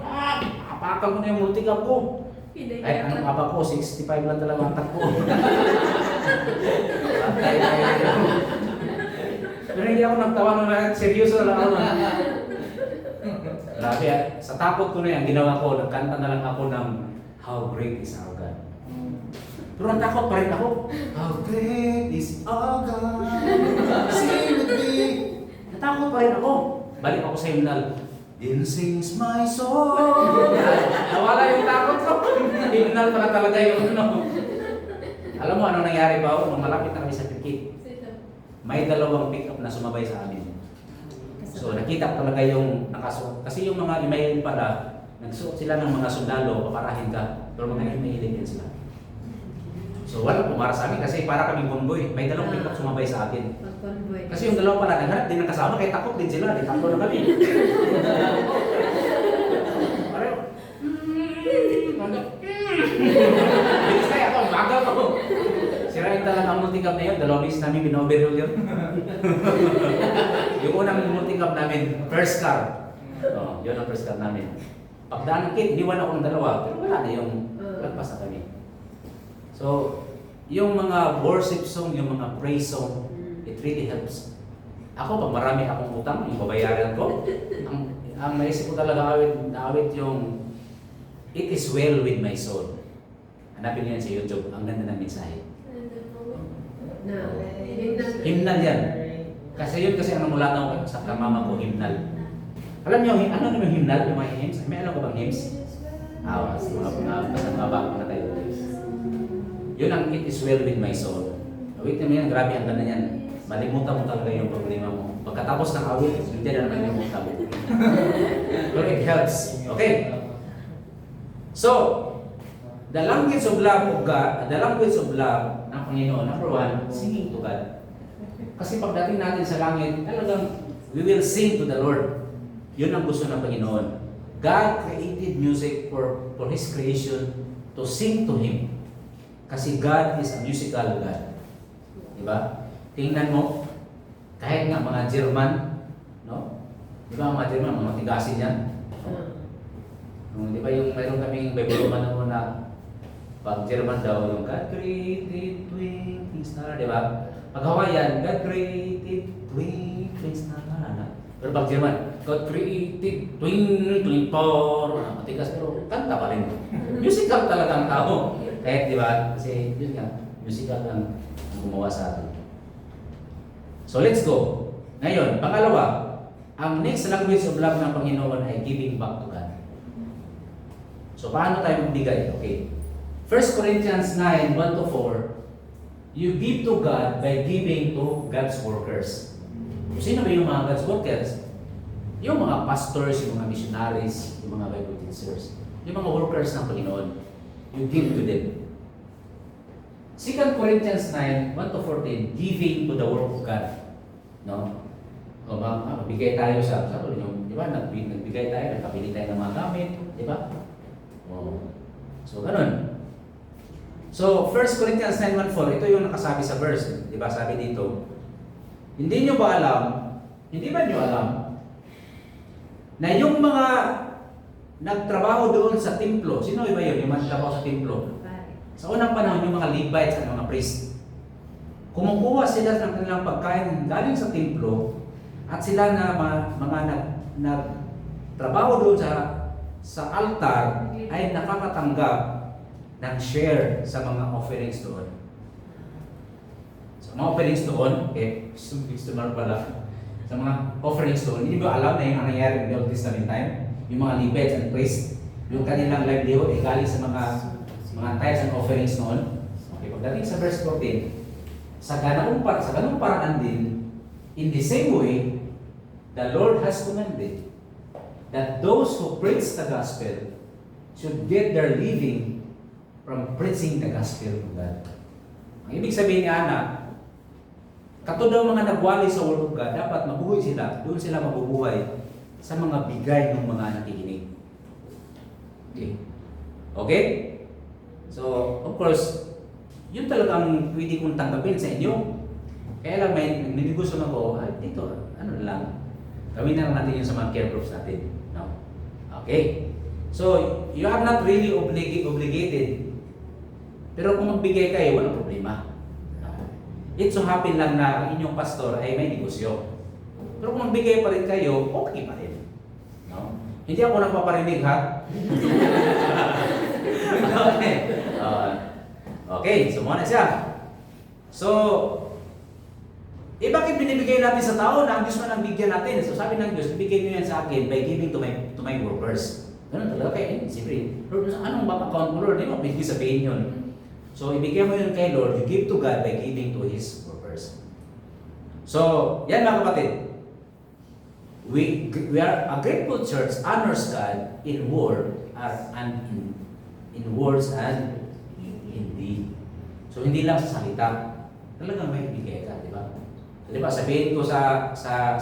Apakan mo na yung multicam ko. Kahit anong apa ko, 65 lang talaga ang takbo. Pero hindi ako nagtawa nung seryoso na lang ako. Grabe, sa takot ko na yan, ginawa ko, nagkanta na lang ako ng How Great is Our God. Pero natakot pa rin ako. How great is our God. Sing with me. Natakot pa rin ako. Balik ako sa hymnal. Then sings my soul. Nawala yung takot ko. Hymnal pala talaga yung ano. Alam mo ano nangyari ba? Nung malapit na kami sa pikit, may dalawang pick-up na sumabay sa amin. So nakita ko talaga yung nakasuot. Kasi yung mga email pala, nagsuot sila ng mga sundalo, paparahin ka. Pero mga email din sila. So wala pumara sa amin kasi para kaming convoy. May dalawang pick-up sumabay sa akin. Kasi yung dalawa pala naghanap din ng kasama, kaya takot din sila. Di takot na kami. Pareho. Bilis tayo ako, bagal ako. Sirain talaga ang multicam na yun. Dalawang list namin, binoverall yun. Yung unang multicam namin, first car. Yun ang first car namin. Pagdaan ng kit, iniwan ako ng dalawa. Pero wala na yung lagpas na kami. So, yung mga worship song, yung mga praise song, it really helps. Ako, pag marami akong utang, yung babayaran ko, ang naisip ko talaga awit yung It is well with my soul. Hanapin niyo yan sa YouTube. Ang ganda ng mensahe. Hymnal yan. Kasi yun kasi ang mula na sa mama ko, hymnal. Alam niyo, ano naman hymnal? Yung mga hymns? May alam ko bang hymns? Mga bago na tayo. Yun ang It is well with my soul. Awit naman yan, grabe ang ganda yan. Malimutan mo talaga yung problema mo. Pagkatapos ng awit, hindi na naman yung malimutan mo. But it helps. Okay? So, the language of love of God, the language of love ng Panginoon, number one, singing to God. Kasi pagdating natin sa langit, talagang we will sing to the Lord. Yun ang gusto ng Panginoon. God created music for His creation to sing to Him. Kasi God is a musical God. Diba? Tingnan mo, kahit nga mga German, no? Diba ang mga German, mga tigasin yan? Di ba yung mayroon kaming Bible man naman na pag German daw yung God created twinkling star, di ba? Pag Hawaiian, God created twinkling star. Pero pag German, God created twinkling star. Matigas pero kanta pa rin. Musical talaga ang tao. Kahit di ba? Kasi yun nga, musical ang gumawa sa atin. So let's go. Ngayon, pangalawa, ang next language of love ng Panginoon ay giving back to God. So, paano tayo magbigay? Okay. 1 Corinthians 9, 1-4, you give to God by giving to God's workers. So, sino ba yung mga God's workers? Yung mga pastors, yung mga missionaries, yung mga Bible teachers, yung mga workers ng Panginoon. You give to them. 2 Corinthians 9, 1-14, giving to the work of God. No? O magbigay tayo sa yung, di ba? Nagbigay tayo, nagkabili tayo ng mga gamit, di ba? Oh. So, ganun. So, 1 Corinthians 9:1-4, ito yung nakasabi sa verse. Di ba sabi dito, hindi ba nyo alam, na yung mga nagtrabaho doon sa templo, sino ba yun? Yung nagtrabaho sa templo? Sa unang panahon, yung mga Levites at mga priest, kumukuha sila ng kanilang pagkain galing sa templo at sila na mga nagtrabaho doon sa altar ay nakakatanggap ng share sa mga offerings doon. Sa mga offerings doon, customer pala, sa mga offerings doon, hindi ba alam na yung nangyayari in the Old Testament time? Yung mga Levites and priests, yung kanilang livelihood ay galing sa mga tithes and offerings noon. Okay, pagdating sa verse 14, sa ganung paraan din, in the same way, the Lord has commanded that those who preach the gospel should get their living from preaching the gospel of God. Ang ibig sabihin niya, anak, katulad ng mga nagwali sa Word of God, dapat mabuhay sila, doon sila mabubuhay sa mga bigay ng mga nakikinig. Okay? Okay? So, of course, yun talagang pwede kong tanggapin sa inyo. Kaya lang may ninegosyo ako, dito, ano lang, gawin na lang natin yun sa mga care groups natin. No? Okay? So, you are not really obligated. Pero kung magbigay kayo, walang problema. It so happen lang na ang inyong pastor ay may negosyo. Pero kung magbigay pa rin kayo, okay pa rin. No? Hindi ako nagpaparinig, ha? Okay. Okay, so muna siya. So, bakit binibigay natin sa tao na ang Diyos man ang bigyan natin? So sabi ng Diyos, ibigay niyo yan sa akin by giving to my workers. Ganun talaga kaya, siyempre, Lord, anong bank account mo, Lord? Di ba, pwede sabihin yun. So, ibigay mo yun kay Lord, you give to God by giving to His workers. So, yan mga kapatid. We are a grateful church, honors God in word and in words and in deed. So, hindi lang sa salita. Talagang may ibigay ka, di ba? Di ba, sabihin ko sa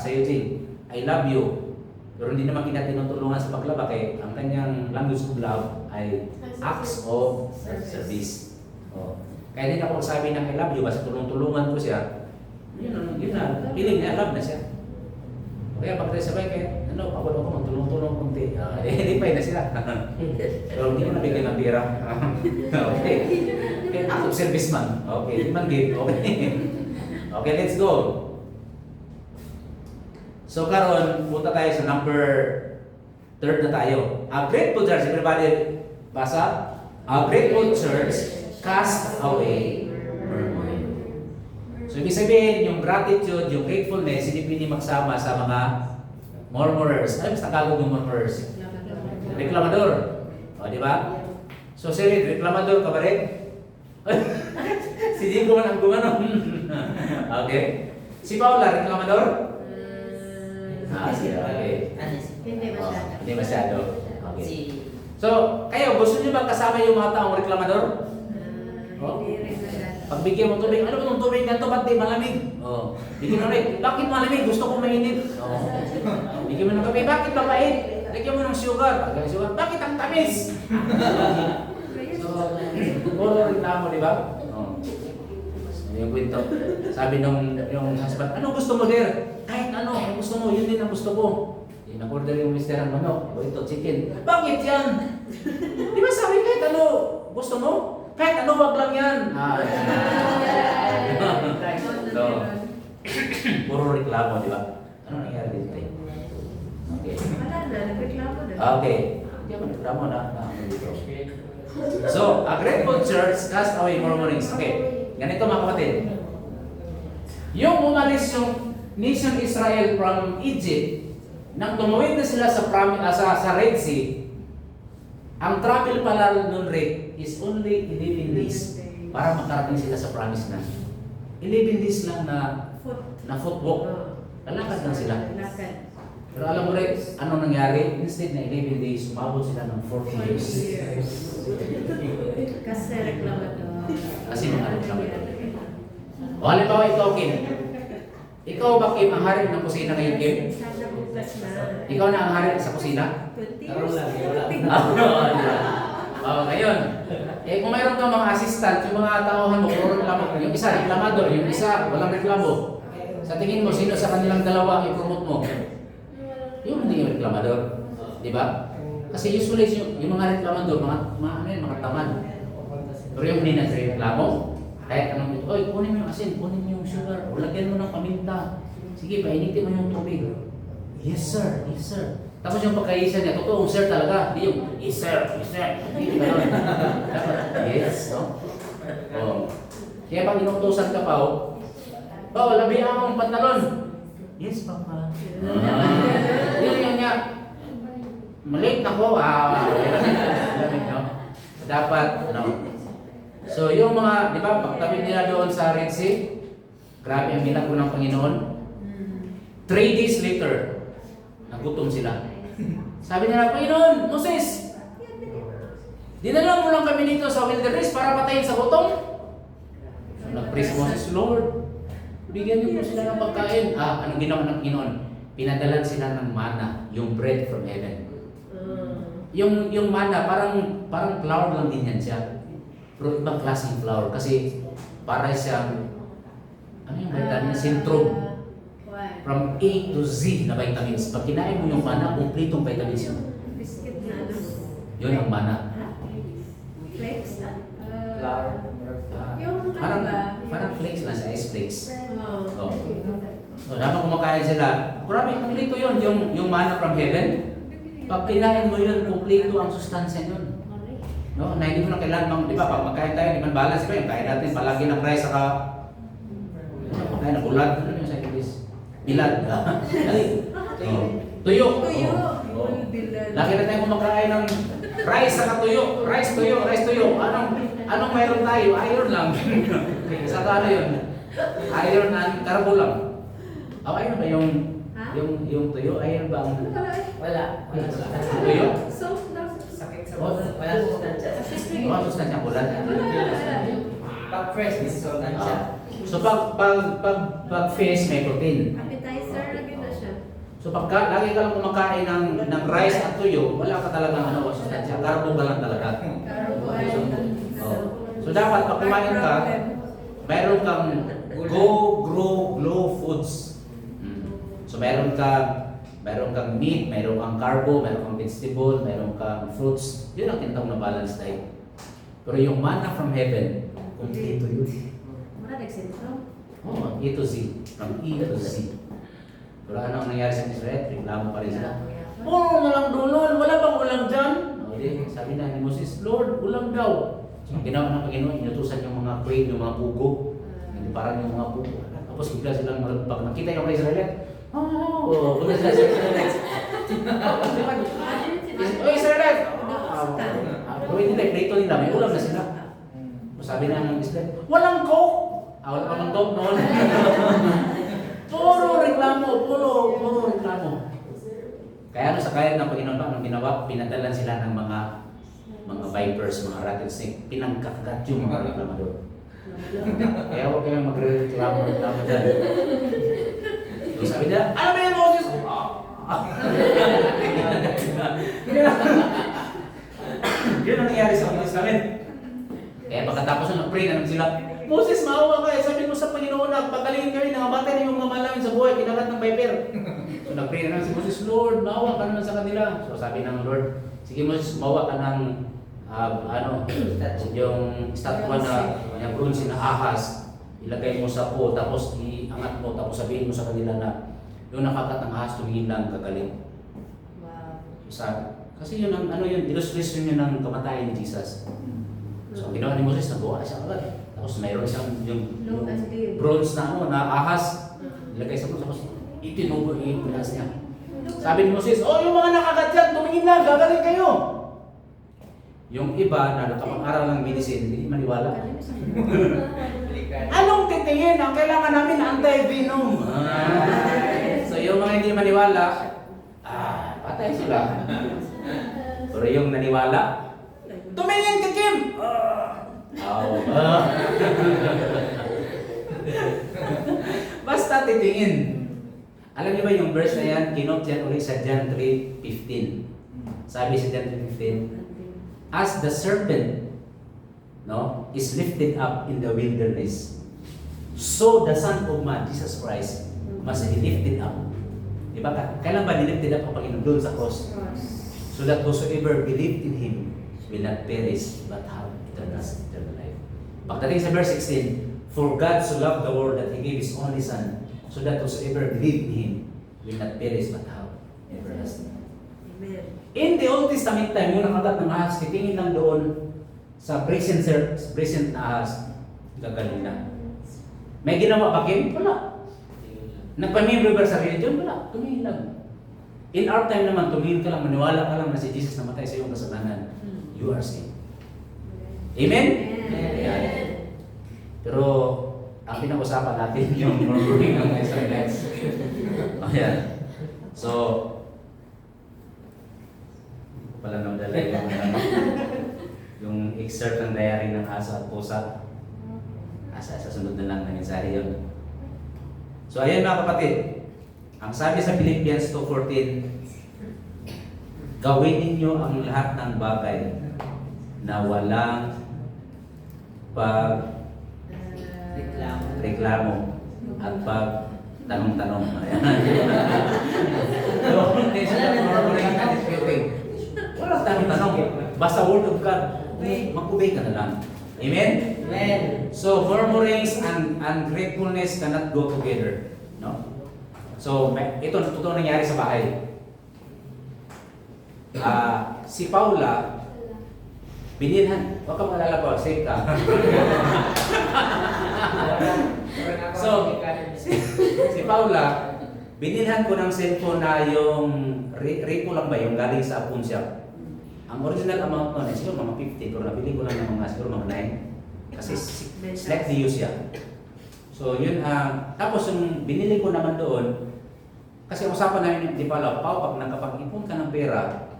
Eugene, I love you. Pero hindi naman kita tinutulungan sa paglaba kaya ang kanyang language of love ay acts of service. Oh. Kaya din ako sabi ng I love you, basta tulong-tulungan ko siya. Yun na, feeling niya, love na siya. Kaya pag tayo sabay kaya, pagod ako, magtulong-tulong kunti. Hindi pa na sila. Pero hindi mo nabigyan ng pera. Okay. Okay, act of service man. Okay, hindi man give. Okay. Okay, let's go. So karon punta tayo sa number 3 na tayo. A grateful church, everybody basa. A grateful church cast away murmuring. So ibig sabihin, yung gratitude, yung gratefulness, hindi pwede magsama sa mga murmurers. Ano mas Tagalog yung murmurers? Reklamador. O, di ba? So sir, reklamador ka ba rin? Si Diego man ang gumanon. Okay. Si Paula, reklamador? Okay. Hindi masyado. Hindi masyado. Okay. So, kayo, gusto niyo ba kasama yung mga taong reklamador? Hindi rin masyado. Pagbigyan mo tubig, ano ba itong tubig na ito? Ba't di malamig? Oh. Bigyan mo rin, bakit malamig? Gusto ko mainit. Oh. Bigyan mo ng kape, bakit mapait? Lagyan mo ng sugar. Bakit ang tamis? So, puro reklamo, di ba? Oh. Yung kwento. Sabi yung husband, ano gusto mo, dear? Kahit ano, ang gusto mo, yun din ang gusto ko. Nag-order yung mister ang manok, o ito, chicken. Bakit yan? Di ba sabi kahit ano, gusto mo? Kahit ano, wag lang yan. So, puro reklamo, di ba? Ano nangyari dito? Okay. Wala na, nagreklamo na. Okay. Hindi ako nagreklamo na. So, a grateful church cast away murmurings. Okay. Ganito mga kapatid. Yung umalis yung nation Israel from Egypt, nang tumawid na sila sa Red Sea, ang travel pala nun rate is only 11 days para makarating sila sa promised land. 11 days lang na footwalk. Lalakad lang sila. Pero alam mo rin, ano nangyari? Instead na 11 days, umabot sila ng 40 years. Kasi reklamador. Kasi mga reklamador. O halimbawa ikaw, Kim. Ikaw ba, Kim, ang hari ng kusina ngayon, Kim? Sana bukas na. Ikaw na ang hari sa kusina? 20 Karoon lang, Ngayon, kung mayroon kang mga assistant, yung mga tauhan mo, puro reklamo, yung isa reklamador, yung isa walang reklamo. Sa tingin mo, sino sa kanilang dalawa ang i-promote mo? Yung hindi yung reklamador. Di ba? Kasi usually yung mga reklamador, mga tamad. Pero Pero yung hindi nagreklamo, kahit anong ito, oy, kunin mo yung asin, kunin mo yung sugar, o lagyan mo ng paminta. Sige, painitin mo yung tubig. Yes sir, yes sir. Tapos yung pagkaisa niya, totoong sir talaga. Hindi yung, yes sir, yes sir. Hindi gano'n. Dapat, yes, no? Oh. Kaya pag inutusan ka pa, Pao, labihan mo ang pantalon. Yes, papa. Yun yung niya. Maliit na ko, no? Dapat, no? So, yung mga, di ba, pagtabi nila doon sa Red Sea, grabe ang milagro ng Panginoon. 3 days later, nagutom sila. Sabi nila, Panginoon, Moses, dinala mo lang kami dito sa wilderness para patayin sa gutom. So, nag-praise Moses, Lord, bigyan niyo po sila ng pagkain. Anong ginawa ng Panginoon? Pinadalan sila ng mana, yung bread from heaven. Yung mana, parang flour lang din yan siya. Pero ibang klaseng flour kasi para siyang ano yung vitamin? Sintrom. From A to Z na vitamins. Pag kinain mo yung mana, kumpletong vitamins yun. Biscuit na ano? Yun ang mana. Flakes? Flour. Yung ano ba? Parang flakes na siya, ice flakes. Oh. So, habang kumakain sila, grabe, kumpleto yun. Yung mana from heaven. Pag kinain mo yun, kumpleto ang sustansya yun. No, na hindi mo na kailangan, di ba, pag magkain tayo, di man balance ba yung kain natin, palagi ng rice, saka pagkain na bulad, ano yung sa English? Bilad. Tuyo. Tuyo. Oh. Lagi na tayo kumakain ng rice, saka tuyo. Rice, tuyo. Anong mayroon tayo? Iron lang. Saka ano yun? Iron and carbo lang. Iron ba yung tuyo? Iron ba ang Wala. tuyo? Soap lang. Sakit sa buwan. Wala sustansya. Sustansya bulad. Pag fresh, disustansya. So pag fish may protein. Appetizer, lagyan na siya. So pagka lagi ka lang kumakain ng rice at tuyo, wala ka talagang sustansya. Carbo ka lang talaga. Carbo ay So dapat pag kumain ka, meron kang grow, glow foods. So meron kang meat, meron kang carbo, meron kang vegetable, meron kang fruits. Yun ang tinatawag na balanced diet. Pero yung manna from heaven, kumpleto yun. Mura nag-symptom. Oh, A to Z. From E to Z. Pero ano ang nangyari sa Israel? Reklamo pa rin sila. Oh, walang dulon. Wala bang ulam dyan? Sabi na ni Moses, Lord, ulam daw. So, ang ginawa ng Panginoon, inutusan yung mga crane, yung mga pugo. Hindi parang yung mga pugo. Tapos bigla silang pag nakita yung mga Israel, bigla sila sa Israel. Israel! Gawin nila, prito nila, may ulam na sila. Sabi na ng Israel, walang coke! Wala pa ng coke noon. Puro reklamo. Kaya sa kaya ng Panginoon pa, anong ginawa? Pinadalan sila ng mga vipers, mga rattlesnake. Pinangkakat yung mga reklamador. Kaya huwag kayong magreklamo dyan. So sabi nila, ano ba yung Moses? Yun ang nangyari sa Moses namin. Kaya pagkatapos na nag-pray na sila, Moses, maawa ka. Sabi mo sa Panginoon na pagalingin kami, nangamatay na yung mga malamin sa buhay, kinagat ng viper. So nag-pray na si Moses, Lord, maawa ka naman sa kanila. So sabi ng Lord, sige Moses, maawa ka ng yung statwa na yung bronze na ahas, ilagay mo sa po, tapos iangat mo, tapos sabihin mo sa kanila na yung nakakat ng ahas, tumingin lang, gagaling. Wow. Kasi yun ang illustration yun ng kamatayan ni Jesus. So ginawa ni Moses, nagawa na siya agad. Tapos mayroon siyang yung bronze na na ahas, ilagay sa bronze, tapos itinubo yung pinas niya. Sabi ni Moses, yung mga nakakat dyan, tumingin lang, gagaling kayo. Yung iba na nakapag-aral ng medicine, hindi maniwala. Anong titingin? Ang kailangan namin anti-venom. So yung mga hindi maniwala, patay sila. Pero yung naniwala, tumingin ka, Kim! Basta titingin. Alam niyo ba yung verse na yan, kinot yan ulit sa John 3:15. Sabi sa John 3:15, as the serpent is lifted up in the wilderness, so the Son of Man, Jesus Christ, must be lifted up. Diba? Kailan ba nilifted up ang Panginoon doon sa cross? So that whosoever believed in Him will not perish but have eternal life. Pagdating sa verse 16, for God so loved the world that He gave His only Son, so that whosoever believed in Him will not perish but have everlasting. Amen. In the Old Testament time, yung nakagat ng ahas, titingin lang doon sa present na ahas, gagaling na. May ginawa ba Kim? Wala. Nagpamimbre ba sa religion? Wala. Tumingin lang. In our time naman, tumingin ka lang, maniwala ka lang na si Jesus namatay sa iyong kasalanan. You are saved. Amen? Amen. Pero, ang pinag-usapan natin yung murmuring ng mga Israelites. Ayan. So, pala nang dala yung excerpt ng diary ng aso at pusa. Sa sunod na lang na mensahe yun. So, ayan mga kapatid. Ang sabi sa Philippians 2:14, gawin ninyo ang lahat ng bagay na walang reklamo at tanong-tanong. Walang tanong-tanong. Basta word of God, mag-obey ka na lang. Amen? Amen. So, murmurings and ungratefulness cannot go together. No? So, ito totoo nangyari sa bahay. Si Paula, binilhan. Huwag ka malala pa, safe ka. So, si Paula, binilhan ko ng cellphone na yung repo lang ba, yung galing sa phone shop. Ang original amount nun, siguro mga 50, pero nabili ko lang ng mga siguro mga 9. Kasi slightly used siya. So yun, tapos yung binili ko naman doon, kasi usapan namin di pala, pag nakapag-ipon ka ng pera,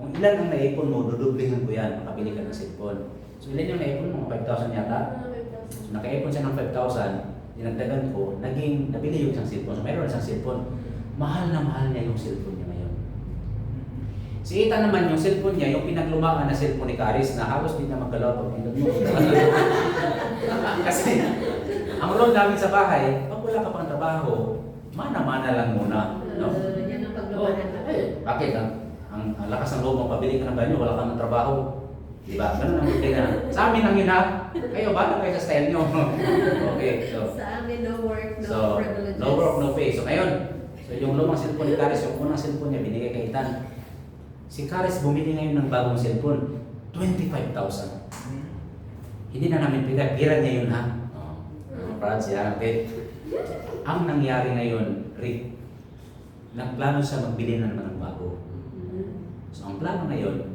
kung ilan ang naipon mo, dudublihan ko yan, makabili ka ng cellphone. So ilan yung naipon mo? 5,000 yata? So nakaipon siya ng 5,000, dinagdagan ko, nabili yung isang cellphone. So mayroon isang cellphone, mahal na mahal niya yung cellphone niya ngayon. Si Ethan naman, yung cellphone niya, yung pinaglumaan na cellphone ni Caris na halos di na maggalaw pag pinag mo. Kasi, ang role namin sa bahay, pag wala ka pang trabaho, mana-mana lang muna. No? Yan ang paglumahan natin. Bakit? Ang lakas ng loob mo, pabili ka ng banyo, wala kang trabaho. Diba? Ganun ang buti na. Sa amin ang yun ha. Kayo, bala kayo sa style nyo. Okay, so. Sa amin, no work, no So, privileges. no work, no pay. So ngayon, yung lumang cellphone ni Caris, yung unang cellphone niya, binigay kay Ethan. Si Caris bumili ngayon ng bagong cellphone, 25,000. Hindi na namin pira niya yun ha. Proud siya. Okay. Ang nangyari ngayon, Rick, nagplano siya magbili na naman ng bago. So ang plano ngayon,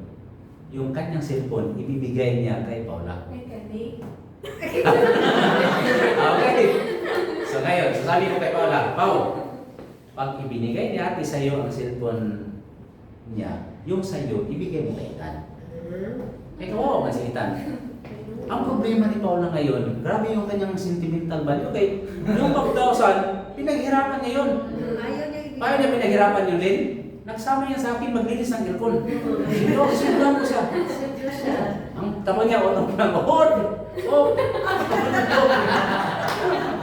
yung kanyang cellphone, ibibigay niya kay Paula. Okay. So ngayon, sasabi ko kay Paula, pag ibinigay ni ate sa iyo ang cellphone niya, yung sa iyo, ibigay mo kay Ethan. May kawawa man si Ethan. Ang problema ni Paula ngayon, grabe yung kanyang sentimental value. Okay, yung 5,000, pinaghirapan niya yun. Paano niya pinaghirapan yun din? Nagsama niya sa akin maglinis ng aircon. Pero sinulan ko siya. Ang tama niya, unang panahon.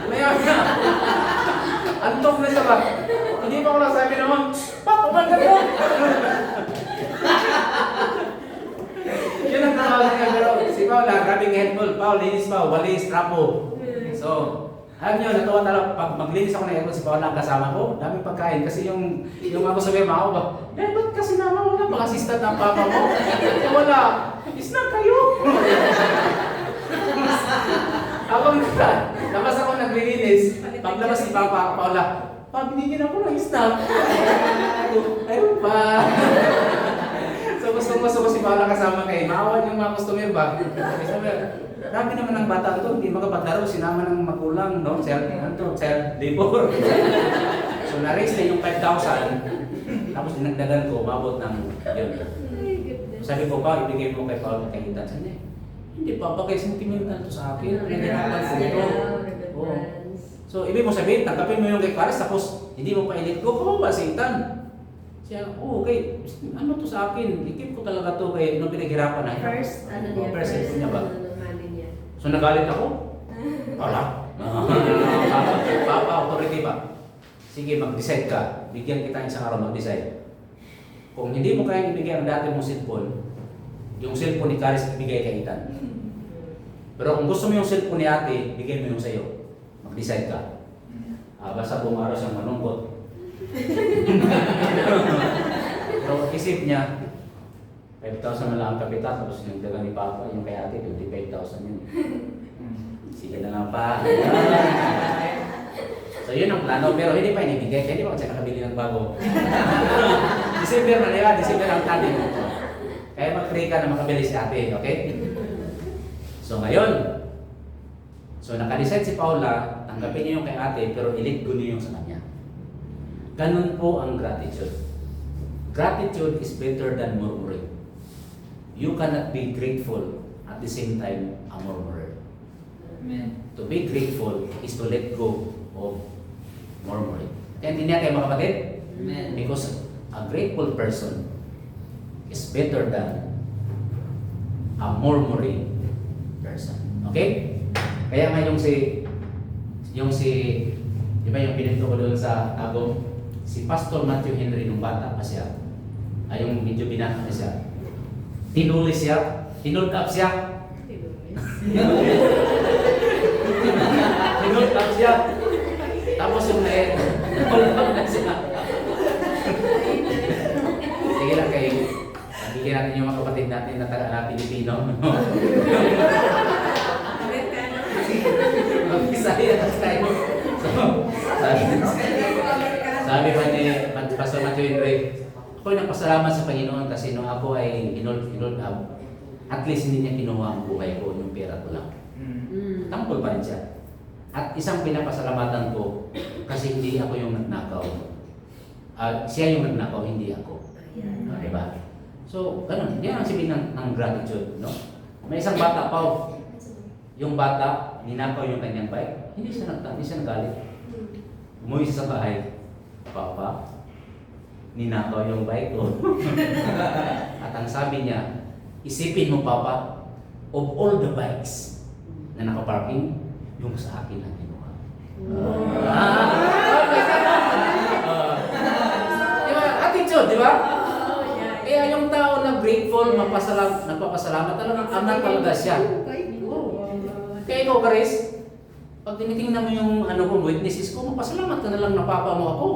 Maya niya. Antong na siya ba? Hindi pa ako nasabi naman, Pak, umaga mo! Yun ang tawag niya, pero si Paula, grabing helpful. Paul, linis pa, walis, trapo. So, alam niyo, natuwa talaga, pag maglinis ako ng aircon, si Paula ang kasama ko, daming pagkain. Kasi yung ako sabi, mao ba, ba't kasi naman wala bang assistant ng papa mo? Wala, isnag kayo. Habang labas ako naglilinis, paglabas ni Papa, Paula, binigyan ako ng staff. Ayun pa. So gusto ko si Paula kasama kayo. Maawan yung mga customer ba? Sabi, grabe naman ang bata ito, hindi makapaglaro, sinama ng magulang, no? Child labor. So na-raise na yung 5,000, tapos dinagdagan ko, umabot ng yun. Sabi ko pa, ibigay mo kay Paula kay Ethan. Sabi niya, hindi pa, bagay sentimental to sa akin. Nagirapan ko ito. Oo. So, ibig mo sabihin, tanggapin mo yung kay Caris, tapos hindi mo pa ilit ko, kawawa si Ethan. Siya, okay, ano to sa akin? Ikip ko talaga to kay nung pinaghirapan na. First, ano niya? First, niya ba? money niya. So, nagalit ako? Wala. Papa, authority ba? Sige, mag-decide ka. Bigyan kita isang araw mag-decide. Kung hindi mo kaya ibigay ang dati mong cellphone, yung cellphone ni Caris ibigay kay Ethan. Pero kung gusto mo yung cellphone ni ate, bigay mo yung sa'yo. Mag-decide ka. Basta bumaro siyang malungkot. Pero isip niya, 5,000 na lang ang kapital, tapos yung daga ni Papa, yung kay ate, 25,000 yun. Sige na lang pa. So yun ang plano, pero hindi pa inibigay, kaya hindi pa kasi nakabili ng bago. December na nila, December ang tali mo. Kaya mag-pray ka na makabili si ate, okay? So ngayon, naka-decide si Paula, tanggapin niyo yung kay ate, pero i-let go niyo yung sa kanya. Ganun po ang gratitude. Gratitude is better than murmuring. You cannot be grateful at the same time a murmurer. Amen. To be grateful is to let go of murmuring. Kaya hindi niya kayo mga kapatid? Amen. Because a grateful person is better than a murmuring person. Okay? Kaya nga yung di ba yung pinito ko doon sa Agong, si Pastor Matthew Henry nung bata pa siya, ay yung medyo binata na siya, tinuli siya, tinuld up siya, tinuld up siya, tapos yung napalapag na siya. Sige lang kayo, nabigyan natin yung mga kapatid natin na taga Pilipino. Mag-Bisaya tayo. Sabi pa ni Pastor Matthew Henry, ako'y nagpasalamat sa Panginoon kasi nung ako ay inold up, at least hindi niya kinuha ang buhay ko, yung pera ko lang. Tangkol pa rin siya. At isang pinapasalamatan ko kasi hindi ako yung nagnakaw. Siya yung nagnakaw, hindi ako. Diba? So, ganun. Yan ang sabihin ng gratitude. No? May isang bata pa. Yung bata, ninakaw yung kanyang bike. Hindi siya nagalit. Umuwi siya sa bahay. Papa, ninakaw yung bike ko. At ang sabi niya, isipin mo Papa, of all the bikes na nakaparking, yung sa akin ang kinuha. Diba? Attitude, di ba? Kaya yung tao na grateful, nagpapasalamat, talagang anak talaga siya. Kaya ikaw, Karis, pag tinitingnan mo yung witnesses ko, magpasalamat ka na lang na papa mo ako.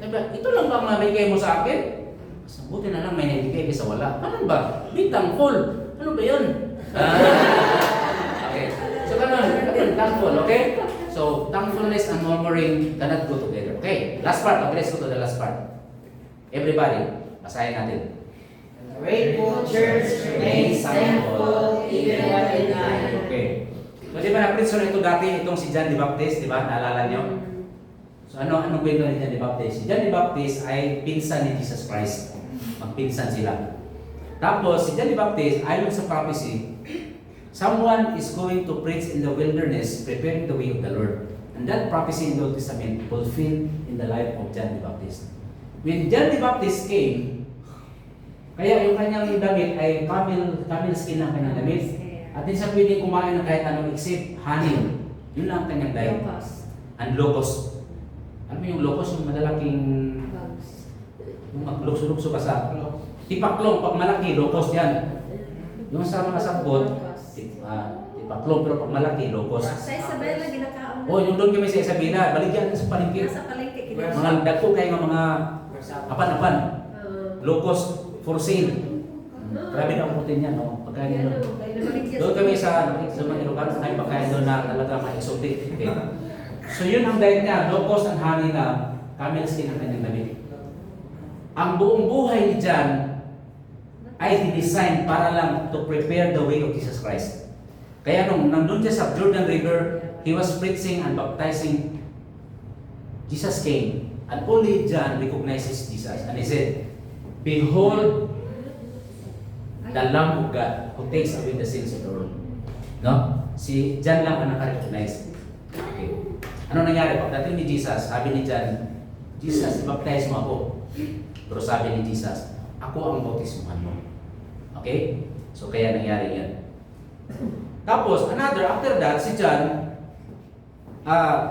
Sabi, ito lang ba ang nabigay mo sa akin? Buti na lang may nabigay sa wala. Ano ba? Be thankful. Ano ba yun? Okay. So ganun, thankful, okay? So, thankfulness and murmuring cannot go together. Okay, last part. Okay, let's go to the last part. Everybody, basahin natin. Grateful church remains thankful even when denied. Okay. So, di ba na-preach ito dati, itong si John the Baptist, di ba? Naalala niyo? So, anong kwento ni John the Baptist? Si John the Baptist ay pinsan ni Jesus Christ. Magpinsan sila. Tapos, si John the Baptist, ayon sa prophecy, someone is going to preach in the wilderness, preparing the way of the Lord. And that prophecy in the Old Testament fulfilled in the life of John the Baptist. When John the Baptist came, kaya yung kanyang damit ay camel skin ang kanyang damit. At hindi siya pwedeng kumain ng kahit anong except honey. Yun lang ang kanyang diet. And locust. Ano yung locust? Yung malalaking... Yung maglukso-lukso ka sa... Tipaklong, pag malaki, locust yan. Yung sa mga sabot, tipaklong, pero pag malaki, locust. Sa Isabela, ginakaon na. Yung doon kami sa Isabela, baligyan sa palengke. Nasa palengke, Mga dagko kayo ng mga apan-apan. Locust for sale. Grabe na ang putin yan, no? Pagkain doon. Doon kami sa mga lugar, ay pagkain doon na talaga ma-exotic. Okay. So yun ang diet niya, locust and honey na camel skin ang kanyang damit. Ang buong buhay ni John ay dinesign para lang to prepare the way of Jesus Christ. Kaya nung nandun siya sa Jordan River, he was preaching and baptizing. Jesus came, and only John recognizes Jesus. And he said, "Behold, the Lamb of God who takes away the sins of the world." No? Si John lang ang naka-recognize. Okay. Ano nangyari? Pagdating ni Jesus, sabi ni John, Jesus, baptize mo ako. Pero sabi ni Jesus, ako ang bautismuhan mo. Okay? So kaya nangyari yan. Tapos, after that, si John,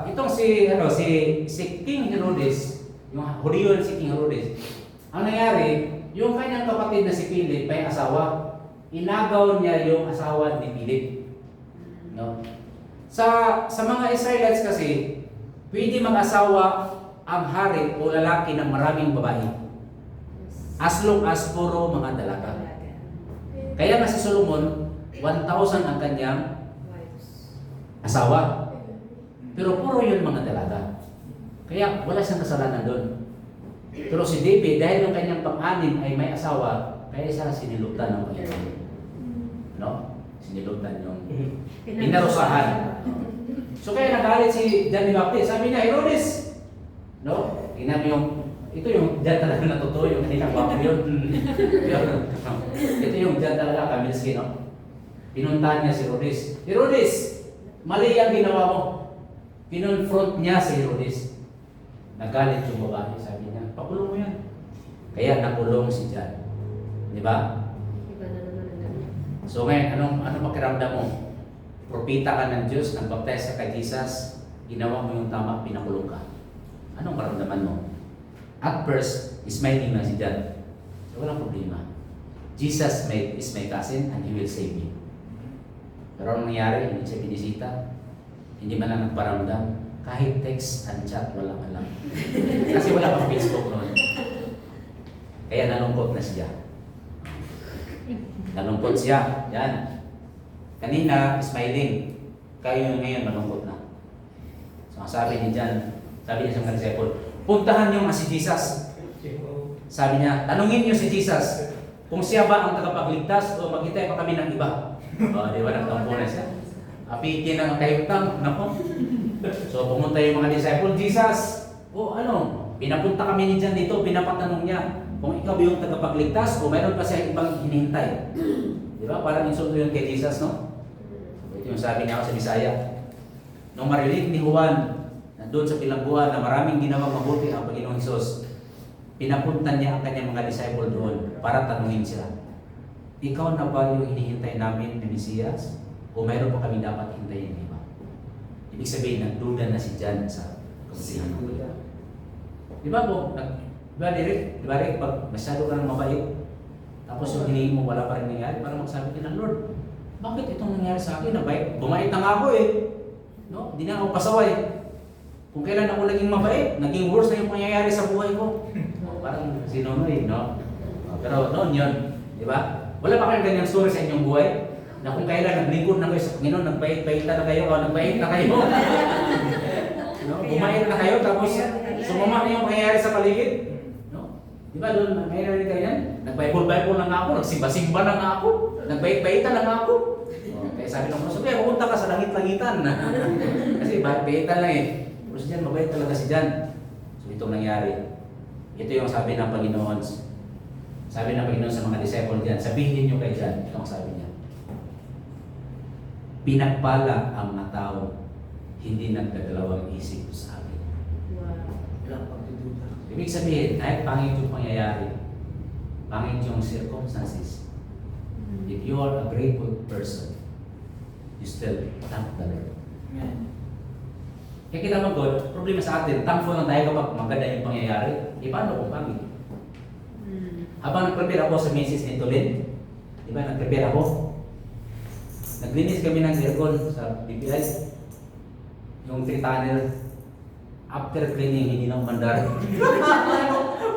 itong si King Herodes, yung Hudiyon si King Herodes, ang nangyari, yung kanyang kapatid na si Philip may asawa. inagaw niya yung asawa ni Philip. No? Sa mga Israelites kasi, pwede mag-asawa ang hari o lalaki ng maraming babae. As long as puro mga dalaga. Kaya nga si Solomon, 1,000 ang kanyang asawa. Pero puro yun mga dalaga. Kaya wala siyang kasalanan doon. Pero si David, dahil yung kanyang pang-anim ay may asawa, kaya siya sinilutan ng Panginoon. No? Sinilutan yung inarusahan. So kaya nagalit si John the Baptist. Sabi niya, Herodes! No? Tingnan mo yung, ito yung John talaga na totoo, yung kanilang wapo yun. Ito yung John talaga, Kaminsky, no? Pinuntahan niya si Herodes. Herodes! Mali ang ginawa mo. Kinonfront niya si Herodes. Nagalit yung babae, sabi niya, pakulong mo yan. Kaya nakulong si John. Di ba? Iba na naman ang dami. So ngayon, anong pakiramdam mo? Propita ka ng Diyos, nagbaptize ka kay Jesus, ginawa mo yung tama, pinakulong ka. Anong maramdaman mo? At first, smiling na si John. So walang problema. Jesus is my cousin and He will save me. Pero anong nangyari? Hindi siya binisita. Hindi man lang nagparamdam. Kahit text and chat, walang alam. Kasi wala pang Facebook noon. Kaya nalungkot na siya. Nalungkot siya. Yan. Kanina, smiling. Kayo ngayon, malungkot na. So, sabi ni John, sabi niya sa mga disciple, puntahan niyo nga si Jesus. Sabi niya, tanungin niyo si Jesus kung siya ba ang tagapagligtas o maghintay pa kami ng iba. Di ba, nagtampo na siya. Apitin ang kayutang. Nako. So, pumunta yung mga disciple, Jesus, pinapunta kami ni John dito, pinapatanong niya kung ikaw ba yung tagapagligtas o mayroon pa siya ibang hinihintay. Di ba? Parang insulto yun kay Jesus, no? Ito yung sabi niya ako sa Bisaya. Nung marinig ni Juan, nandun sa bilangguan na maraming ginawang mabuti ang Panginoong Hesus, pinapunta niya ang kanyang mga disciple doon para tanungin sila. Ikaw na ba yung hinihintay namin ni Mesiyas? O mayroon pa kami dapat hintayin, di ba? Ibig sabihin, nagduda na si John sa kabutihan ng Panginoon. Di ba po? Di ba Rick, pag masyado ka ng mabait, tapos yung hinihin mo wala pa rin nangyari, para magsabi ka ng Lord, bakit itong nangyari sa akin? Bumait na nga ako eh. No? Di na ako pasaway. Kung kailan ako naging mabait, naging worse na yung pangyayari sa buhay ko. Parang sinunoy, no? Pero noon yun, di ba? Wala pa kayong ganyang story sa inyong buhay? Na kung kailan naglingkod na kayo sa Panginoon, nagbayit-bayitan na kayo, o nagbayit na kayo. No? Bumait na kayo, tapos sumama na yung pangyayari sa paligid. No? Di ba doon, may narinig kayo yan? Nag-Bible-Bible na nga ako, nagsimba-simba na nga ako, nagbayit-bayitan na nga ako. Kaya sabi ng mga sabi, pupunta ka sa langit-langitan. Kasi bayit-bayitan lang eh. Pero si John, mabait talaga si John. So itong nangyari. Ito yung sabi ng Panginoon. Sabi ng Panginoon sa mga disciple diyan, sabihin niyo kay John, ito ang sabi niya. Pinagpala ang mga tao, hindi nagdadalawang isip sa akin. Wow. Ibig sabihin, kahit pangit yung pangyayari, pangit yung circumstances, if you are a grateful person, you still thank the Lord. Kaya kita mag-God, problema sa atin, thankful lang tayo kapag maganda yung pangyayari, paano kung pangit? Habang nag-prepare ako sa message ni Tulin, di ba, nag-prepare ako, naglinis kami ng aircon sa BPI, yung 3 tunnel, after cleaning, hindi na umandar.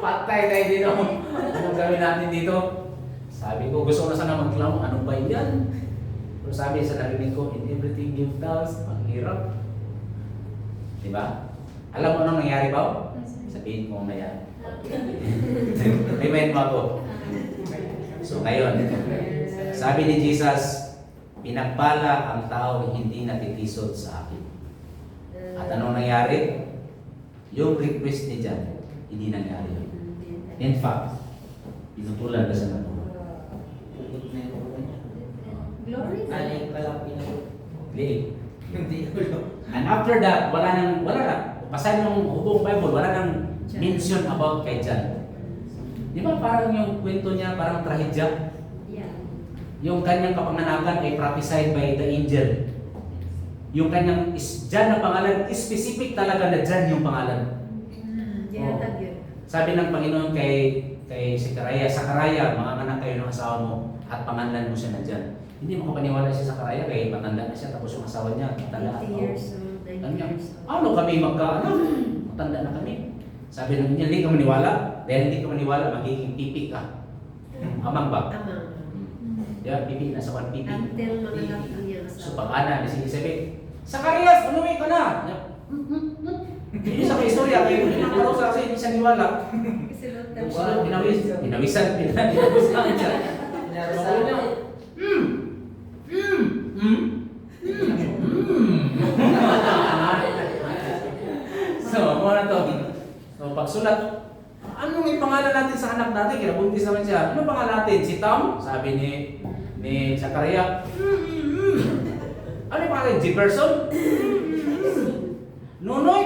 Patay tayo dito. Anong gawin natin dito? Sabi ko, gusto ko na sana magklamo, ano ba yan? Pero sabi sa narinig ko, in everything give thanks, ang hirap. Diba? Alam mo anong nangyari ba? Sabihin ko mamaya. Remind mo ako. So ngayon, sabi ni Jesus, pinagpala ang tao hindi natitisod sa akin. At anong nangyari? Yung request ni John, hindi nangyari. In fact, pinutulan ka sa nato. Glory. Alay pala pinag- Hindi. Hindi ulo. And after that, wala na. Basahin ng buong Bible, wala nang mention about kay John. Di ba parang yung kwento niya, parang trahedya? Yeah. Yung kanyang kapanganakan ay prophesied by the angel. Yung kanyang John na pangalan, specific talaga na John yung pangalan. Yeah, tag yun. Sabi ng Panginoon kay Sakaraya, mga anak kayo ng asawa mo, at pangalan mo siya nandyan. Hindi makapaniwala siya sa karaya kaya matanda na siya tapos yung asawa niya matanda. 80 years old, 90 Ano niya? years old. Ano kami magkaanak? Matanda na kami. Sabi naman niya, hindi ka maniwala. Dahil hindi ka maniwala, magiging pipi ka. Amang ba? Amang. Yeah, pipi na sa one pipi. Until mga anak niya So asawa. pag-ana, sige sabi, Zacarias, umuwi ka na! Hindi sa istorya, kaya hindi nang karosa kasi hindi siya niwala. Kasi Luther So, pinawisan siya. Pinarasahan niya. So, ano na to? So, pagsulat, anong ipangalan natin sa anak natin? Kinabuntis naman siya. Ano pangalan natin? Si Tom? Sabi ni Zakaria. Ano yung pangalan? Jefferson? Nonoy?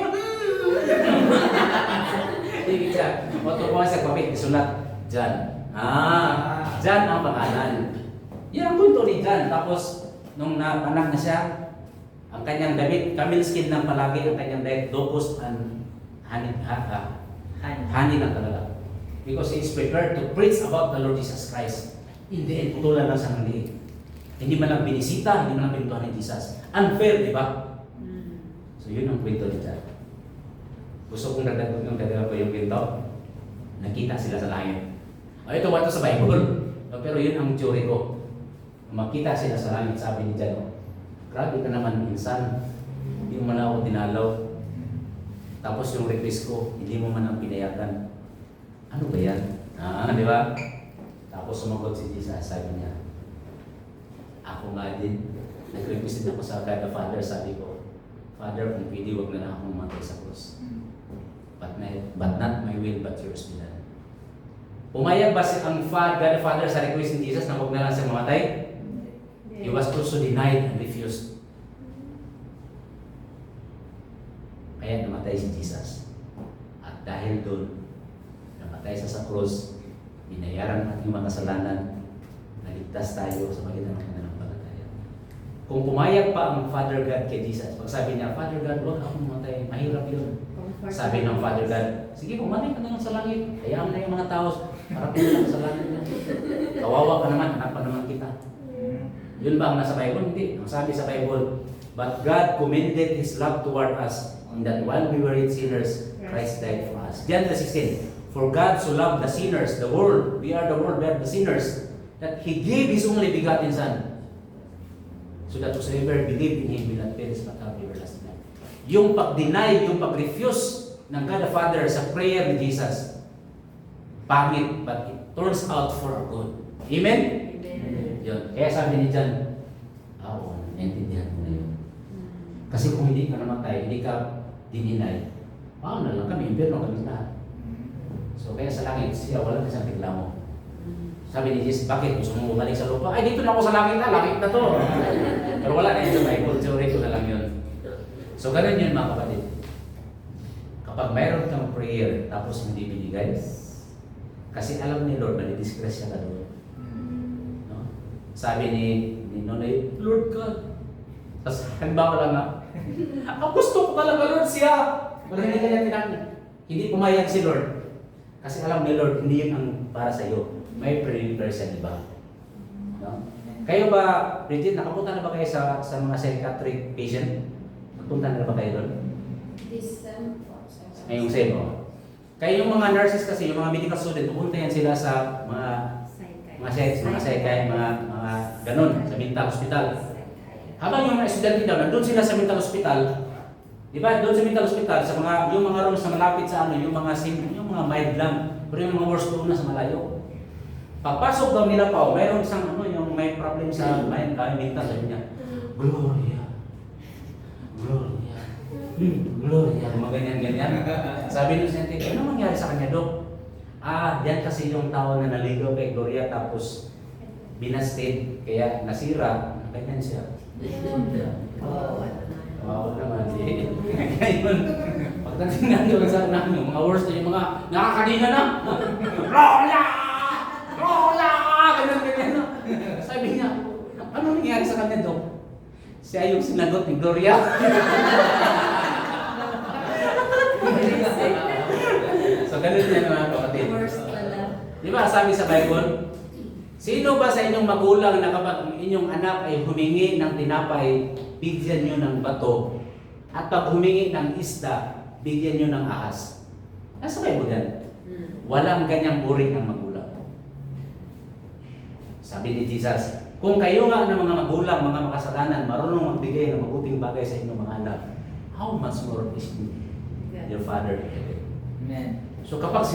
Hindi siya. O ito po sa kapit, isulat. Jan. Jan ang pangalan. Yan ang kwento ni Jan. Tapos, nung anak na siya, ang kanyang damit, camel skin lang palagi ang kanyang diet, locust and honey lang talaga. Because he is prepared to preach about the Lord Jesus Christ. Hindi, putulan lang sa nangli. Hindi man lang binisita, hindi man lang pintuan ni Jesus. Unfair, di ba? So yun ang kwento ni Jan. Gusto kong dagdagan ko yung kwento. Nakita sila sa langit. Ito ba ito sa Bible? Pero yun ang theory ko. Makita sila sa langit, sabi ni Jan. Grabe ka naman insan, hindi mo man ako dinalaw. Tapos yung request ko, hindi mo man ang pinayagan. Ano ba yan? Di ba? Tapos sumagot si Jesus, sabi niya, ako nga din. Nag-request din ako sa God the Father, sabi ko, Father, kung pwede, huwag na lang akong matay sa cross. But not my will, but yours be done. Pumayag ba ang God the Father sa request ni Jesus na huwag na lang siya mamatay? He was also denied and refused. Kaya namatay si Jesus. At dahil doon, namatay siya sa krus, binayaran ang ating mga kasalanan, naligtas tayo sa magitan ng pananampalataya. Kung pumayag pa ang Father God kay Jesus, pag sabi niya, Father God, huwag akong mamatay, mahirap yun. Sabi ng Father God, sige, pumatay ka na lang sa langit. Hayaan na yung mga tao, marapin na lang sa langit. Kawawa ka naman, anak pa naman kita. Yun ba ang nasa Bible? Hindi. Ang sabi sa Bible, but God commended His love toward us in that while we were yet sinners, Christ died for us. John 3:16, for God so loved the sinners, the world, we are the world, we are the sinners, that He gave His only begotten Son, so that whosoever believed in Him will not perish but have everlasting life. Yung pag-deny, yung pag-refuse ng God the Father sa prayer ni Jesus, pangit, but it turns out for our good. Amen? Yun. Kaya sabi ni John, oo, naintindihan mo na yun. Kasi kung hindi ka namatay, hindi ka dininay, paano na lang kami, impyerno kami lahat. So kaya sa langit, siya wala na siyang reklamo. Sabi ni Jesus, bakit gusto mo bumalik sa lupa? Ay, dito na ako sa langit na to. Pero wala na yun sa Bible, theory ko na lang yun. So ganun yun mga kapatid. Kapag mayroon kang prayer, tapos hindi binigay, kasi alam ni Lord, malidisgrasya ka doon. Sabi ni Nonoy, Lord God. Tapos halimbawa lang na, ang gusto ko talaga Lord siya. Pero hindi kanya tinanong. Hindi pumayag si Lord. Kasi alam ni Lord, hindi yun ang para sa iyo. May prayer siya, di ba? No? Kayo ba, Bridget, nakapunta na ba kayo sa mga psychiatric patient? Nakapunta na ba kayo doon? Ngayong sebo. Kaya yung mga nurses kasi, yung mga medical student, pupunta yan sila sa mga ganun, sa mental hospital. Habang yung mga estudyante daw, nandun sila sa mental hospital, di ba, doon sa mental hospital, sa mga, yung mga rooms na malapit sa ano, yung mga mild lang, pero yung mga worst doon na sa malayo. Pagpasok daw nila pa, mayroon isang ano, yung may problem sa mental, sabi niya, Gloria, Gloria, Gloria, mga ganyan-ganyan. Sabi ng siyente, ano mangyari sa kanya, Dok? Yan kasi yung tao na naligaw kay Gloria tapos binasted, kaya nasira, ganyan siya. Wow naman. Ngayon, pagdating nga doon sa namin, yung mga worst na yung mga nakakadina na, Lola! Lola! Ganyan-ganyan na. Sabi niya, ano nangyari sa kanya, Dok? Siya yung sinagot ni Gloria. So, ganun yan mga kapatid. Di ba sabi sa Bible, Sino ba sa inyong magulang na kapag ang inyong anak ay humingi ng tinapay, bigyan nyo ng bato? At pag humingi ng isda, bigyan nyo ng ahas? Nasa kayo mo yan? Walang ganyang uri ng magulang. Sabi ni Jesus, kung kayo nga ng mga magulang, mga makasalanan, marunong magbigay ng mabuting bagay sa inyong mga anak, how much more is your Father in heaven? Amen. So kapag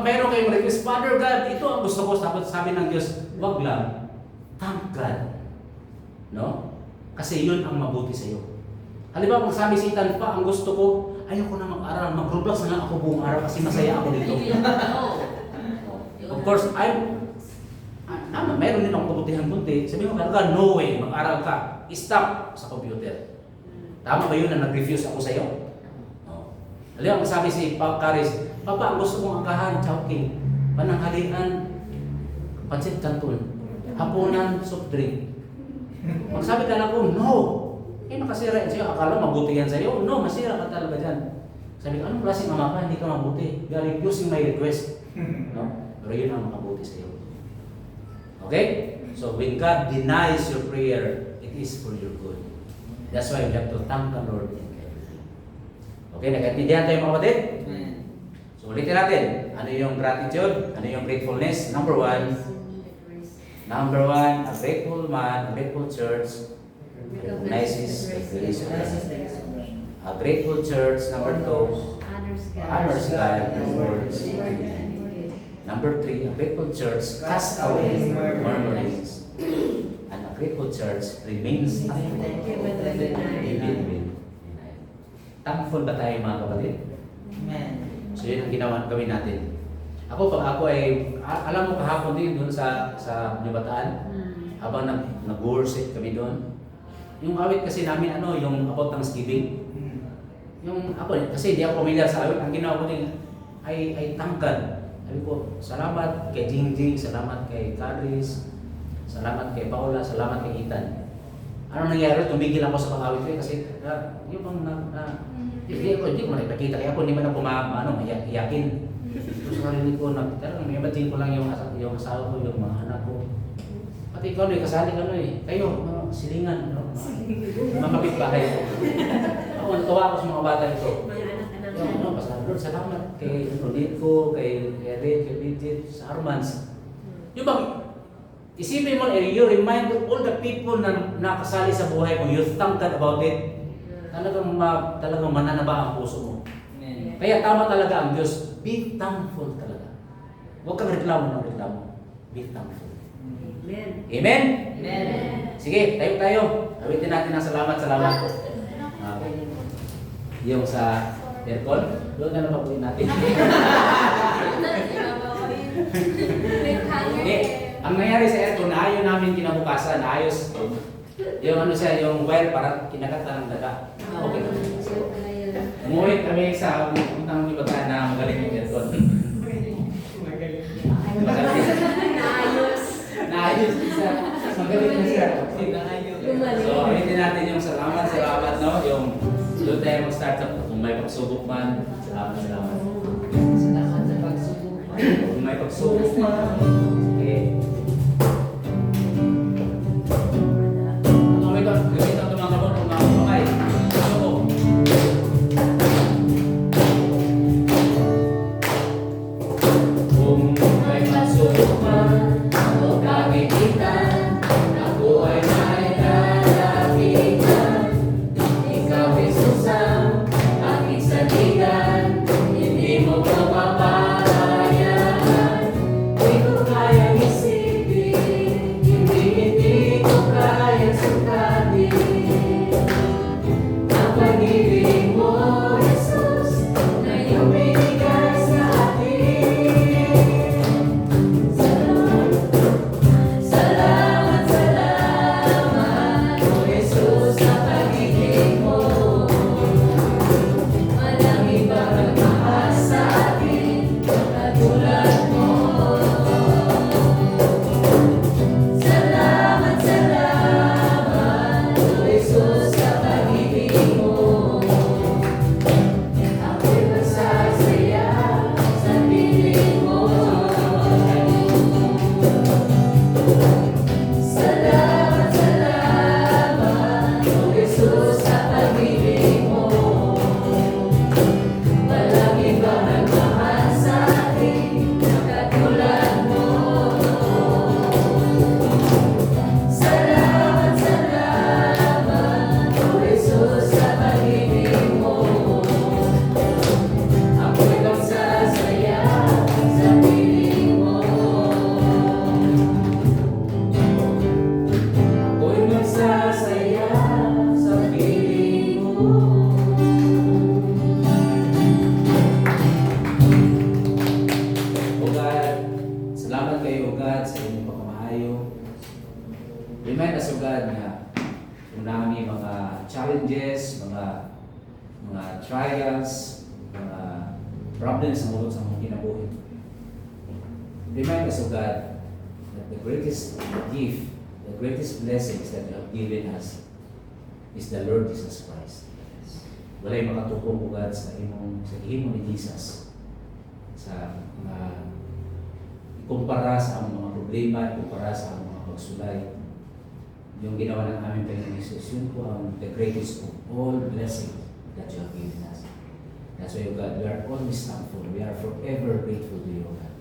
mayroon kayong request, Father God, ito ang gusto ko, sabi ng Diyos, wag lang, thank God. No? Kasi yun ang mabuti sa iyo. Halimbawa, kung sabi si Ethan pa, ang gusto ko, ayoko na mag-aral, mag-Roblox na lang ako buong araw kasi masaya ako dito. Of course, mayroon din akong kabutihan kunti. Sabi ko, talaga, no way, mag-aral ka. Stop sa computer. Tama ba yun na nag-refuse ako sa iyo? No. Halimbawa, sabi si Karis, Papa, ang gusto kong angkahan, chowking, pananghalian, pancit canton, hapunan, soft drink. Magsabi ka na ko, no! Nakasira yan sa'yo. Akala mabuti yan sa'yo. No, masira ka talaga dyan. Sabi ko, anong klaseng ama ka? Hindi ka mabuti. You are refusing my request. No? Pero yun ang makabuti sa'yo. Okay? So, when God denies your prayer, it is for your good. That's why we have to thank the Lord in everything. Okay, nagkaintindihan tayo mga kapatid? Amen. So, ulitin natin. Ano yung gratitude? Ano yung gratefulness? Number one, a grateful man, a grateful church, recognizes the grace of God. A grateful church, number two, honors God and words. Number three, a grateful church casts away murmurings. And a grateful church remains thankful. Even when denied. Thankful ba tayo mga kapatid? Amen. So yun ang gawin natin. Pag ako ay, alam mo kahapon din doon sa Bataan, habang nag-worship kami doon, yung awit kasi namin yung about Thanksgiving. Yung ako, kasi hindi ako familiar sa awit, ang ginawa ko din ay thank God. Sabi ko, salamat kay Jingjing, salamat kay Caris, salamat kay Paula, salamat kay Ethan. Ano nangyari? Tumigil ako sa pang-awit ko kasi yung hindi ko nakipakita, kaya ako hindi man ako iyakin. So sa karinig ko, talagang imagine ko lang yung asawa ko, yung mga anak ko. Pati ikaw kasali ka kayo, silingan, mga kapitbahay ko. Ako, natuwa ako sa mga bata ito. Pasalamat Lord, salamat kay Rodrigo, kay Eric, kay Bridget, sa Armans. Yung bang, isipin mo, you remind all the people na nakasali sa buhay mo, you thank God about it. Talagang mananaba ang puso mo. Amen. Kaya tama talaga ang Diyos. Be thankful talaga. Huwag kang reklamo. Be thankful. Amen. Amen? Amen. Sige, tayo. Awitin natin ang salamat. Yung sa aircon, doon na napabuhin natin. Ang nangyari sa aircon, ayaw namin kinabukasan, ayos. Yung wire para kinakata ng daga. Okay na. Umuwi kami sa puntang Bataan na magaling yung aircon. Naayos isa. Magaling na siya. So, ulitin natin yung salamat, no? Yung doon tayo mag-start kung may pagsubok man. Salamat. Salamat sa pagsubok. Kung may pagsubok man. Okay. Gamitan ito mga kabon kung makapakay. So, kung may pagsubok man, o kagitan, ako ay may lalapitan. Ikaw, Jesus, ang aking sandigan, hindi mo ko papahayaan. Di ko kayang nagsasaya sa piling mo. O God, salamat kayo, O God, sa inyong pagmamahayo. Remind us, O God, na kung namin mga challenges, mga trials, mga problems na mulot sa mga kinabuhi. Remind us, O God, that the greatest gift, the greatest blessings that you have given us is the Lord Jesus Christ. Walay makatukong, O God, sa himo ni Jesus. Sa mga ikumpara sa among mga problema, ikumpara sa among mga pagsulay. Yung ginawa ng aming Panginoon Jesus, yun po ang the greatest of all blessings that you have given us. That's why, O God, we are always thankful. We are forever grateful to you, O God.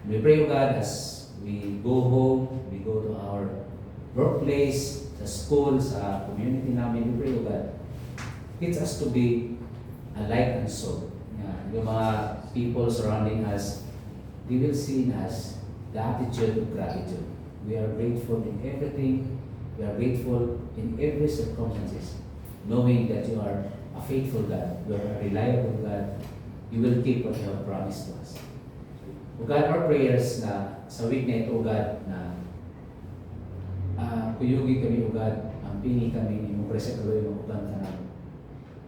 We pray, O God, as we go home, we go to our workplace, sa school, sa community namin, we pray, O God, teach us to be a light and salt. Yung mga people surrounding us, they will see in us the attitude of gratitude. We are grateful in everything. We are grateful in every circumstances, knowing that you are a faithful God, you are a reliable God. You will keep what you have promised to us. O God, our prayers na sa week na ito, O God, na kuyugi kami, O God, ang pingi kami, imong presya kaloy, mga uban ka namin.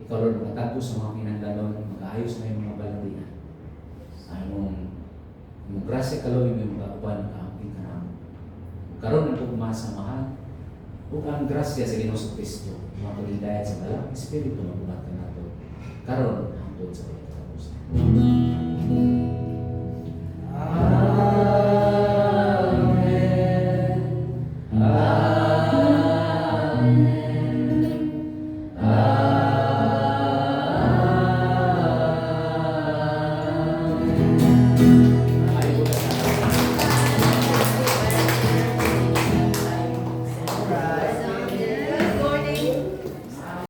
Ikaw, Lord, makatago sa mga kinangganon, mag-aayos na yung mga balandinan. Imong grasya kaloy, yung mga uban ka, ang pingi ka namin. Karoon ng pagmasamahan, ug ang grasya sa Ginoong Kristo, mga paglindayan sa Dalang Espiritu, mabuhat ka nato. Karoon hangtod sa pagkatapos.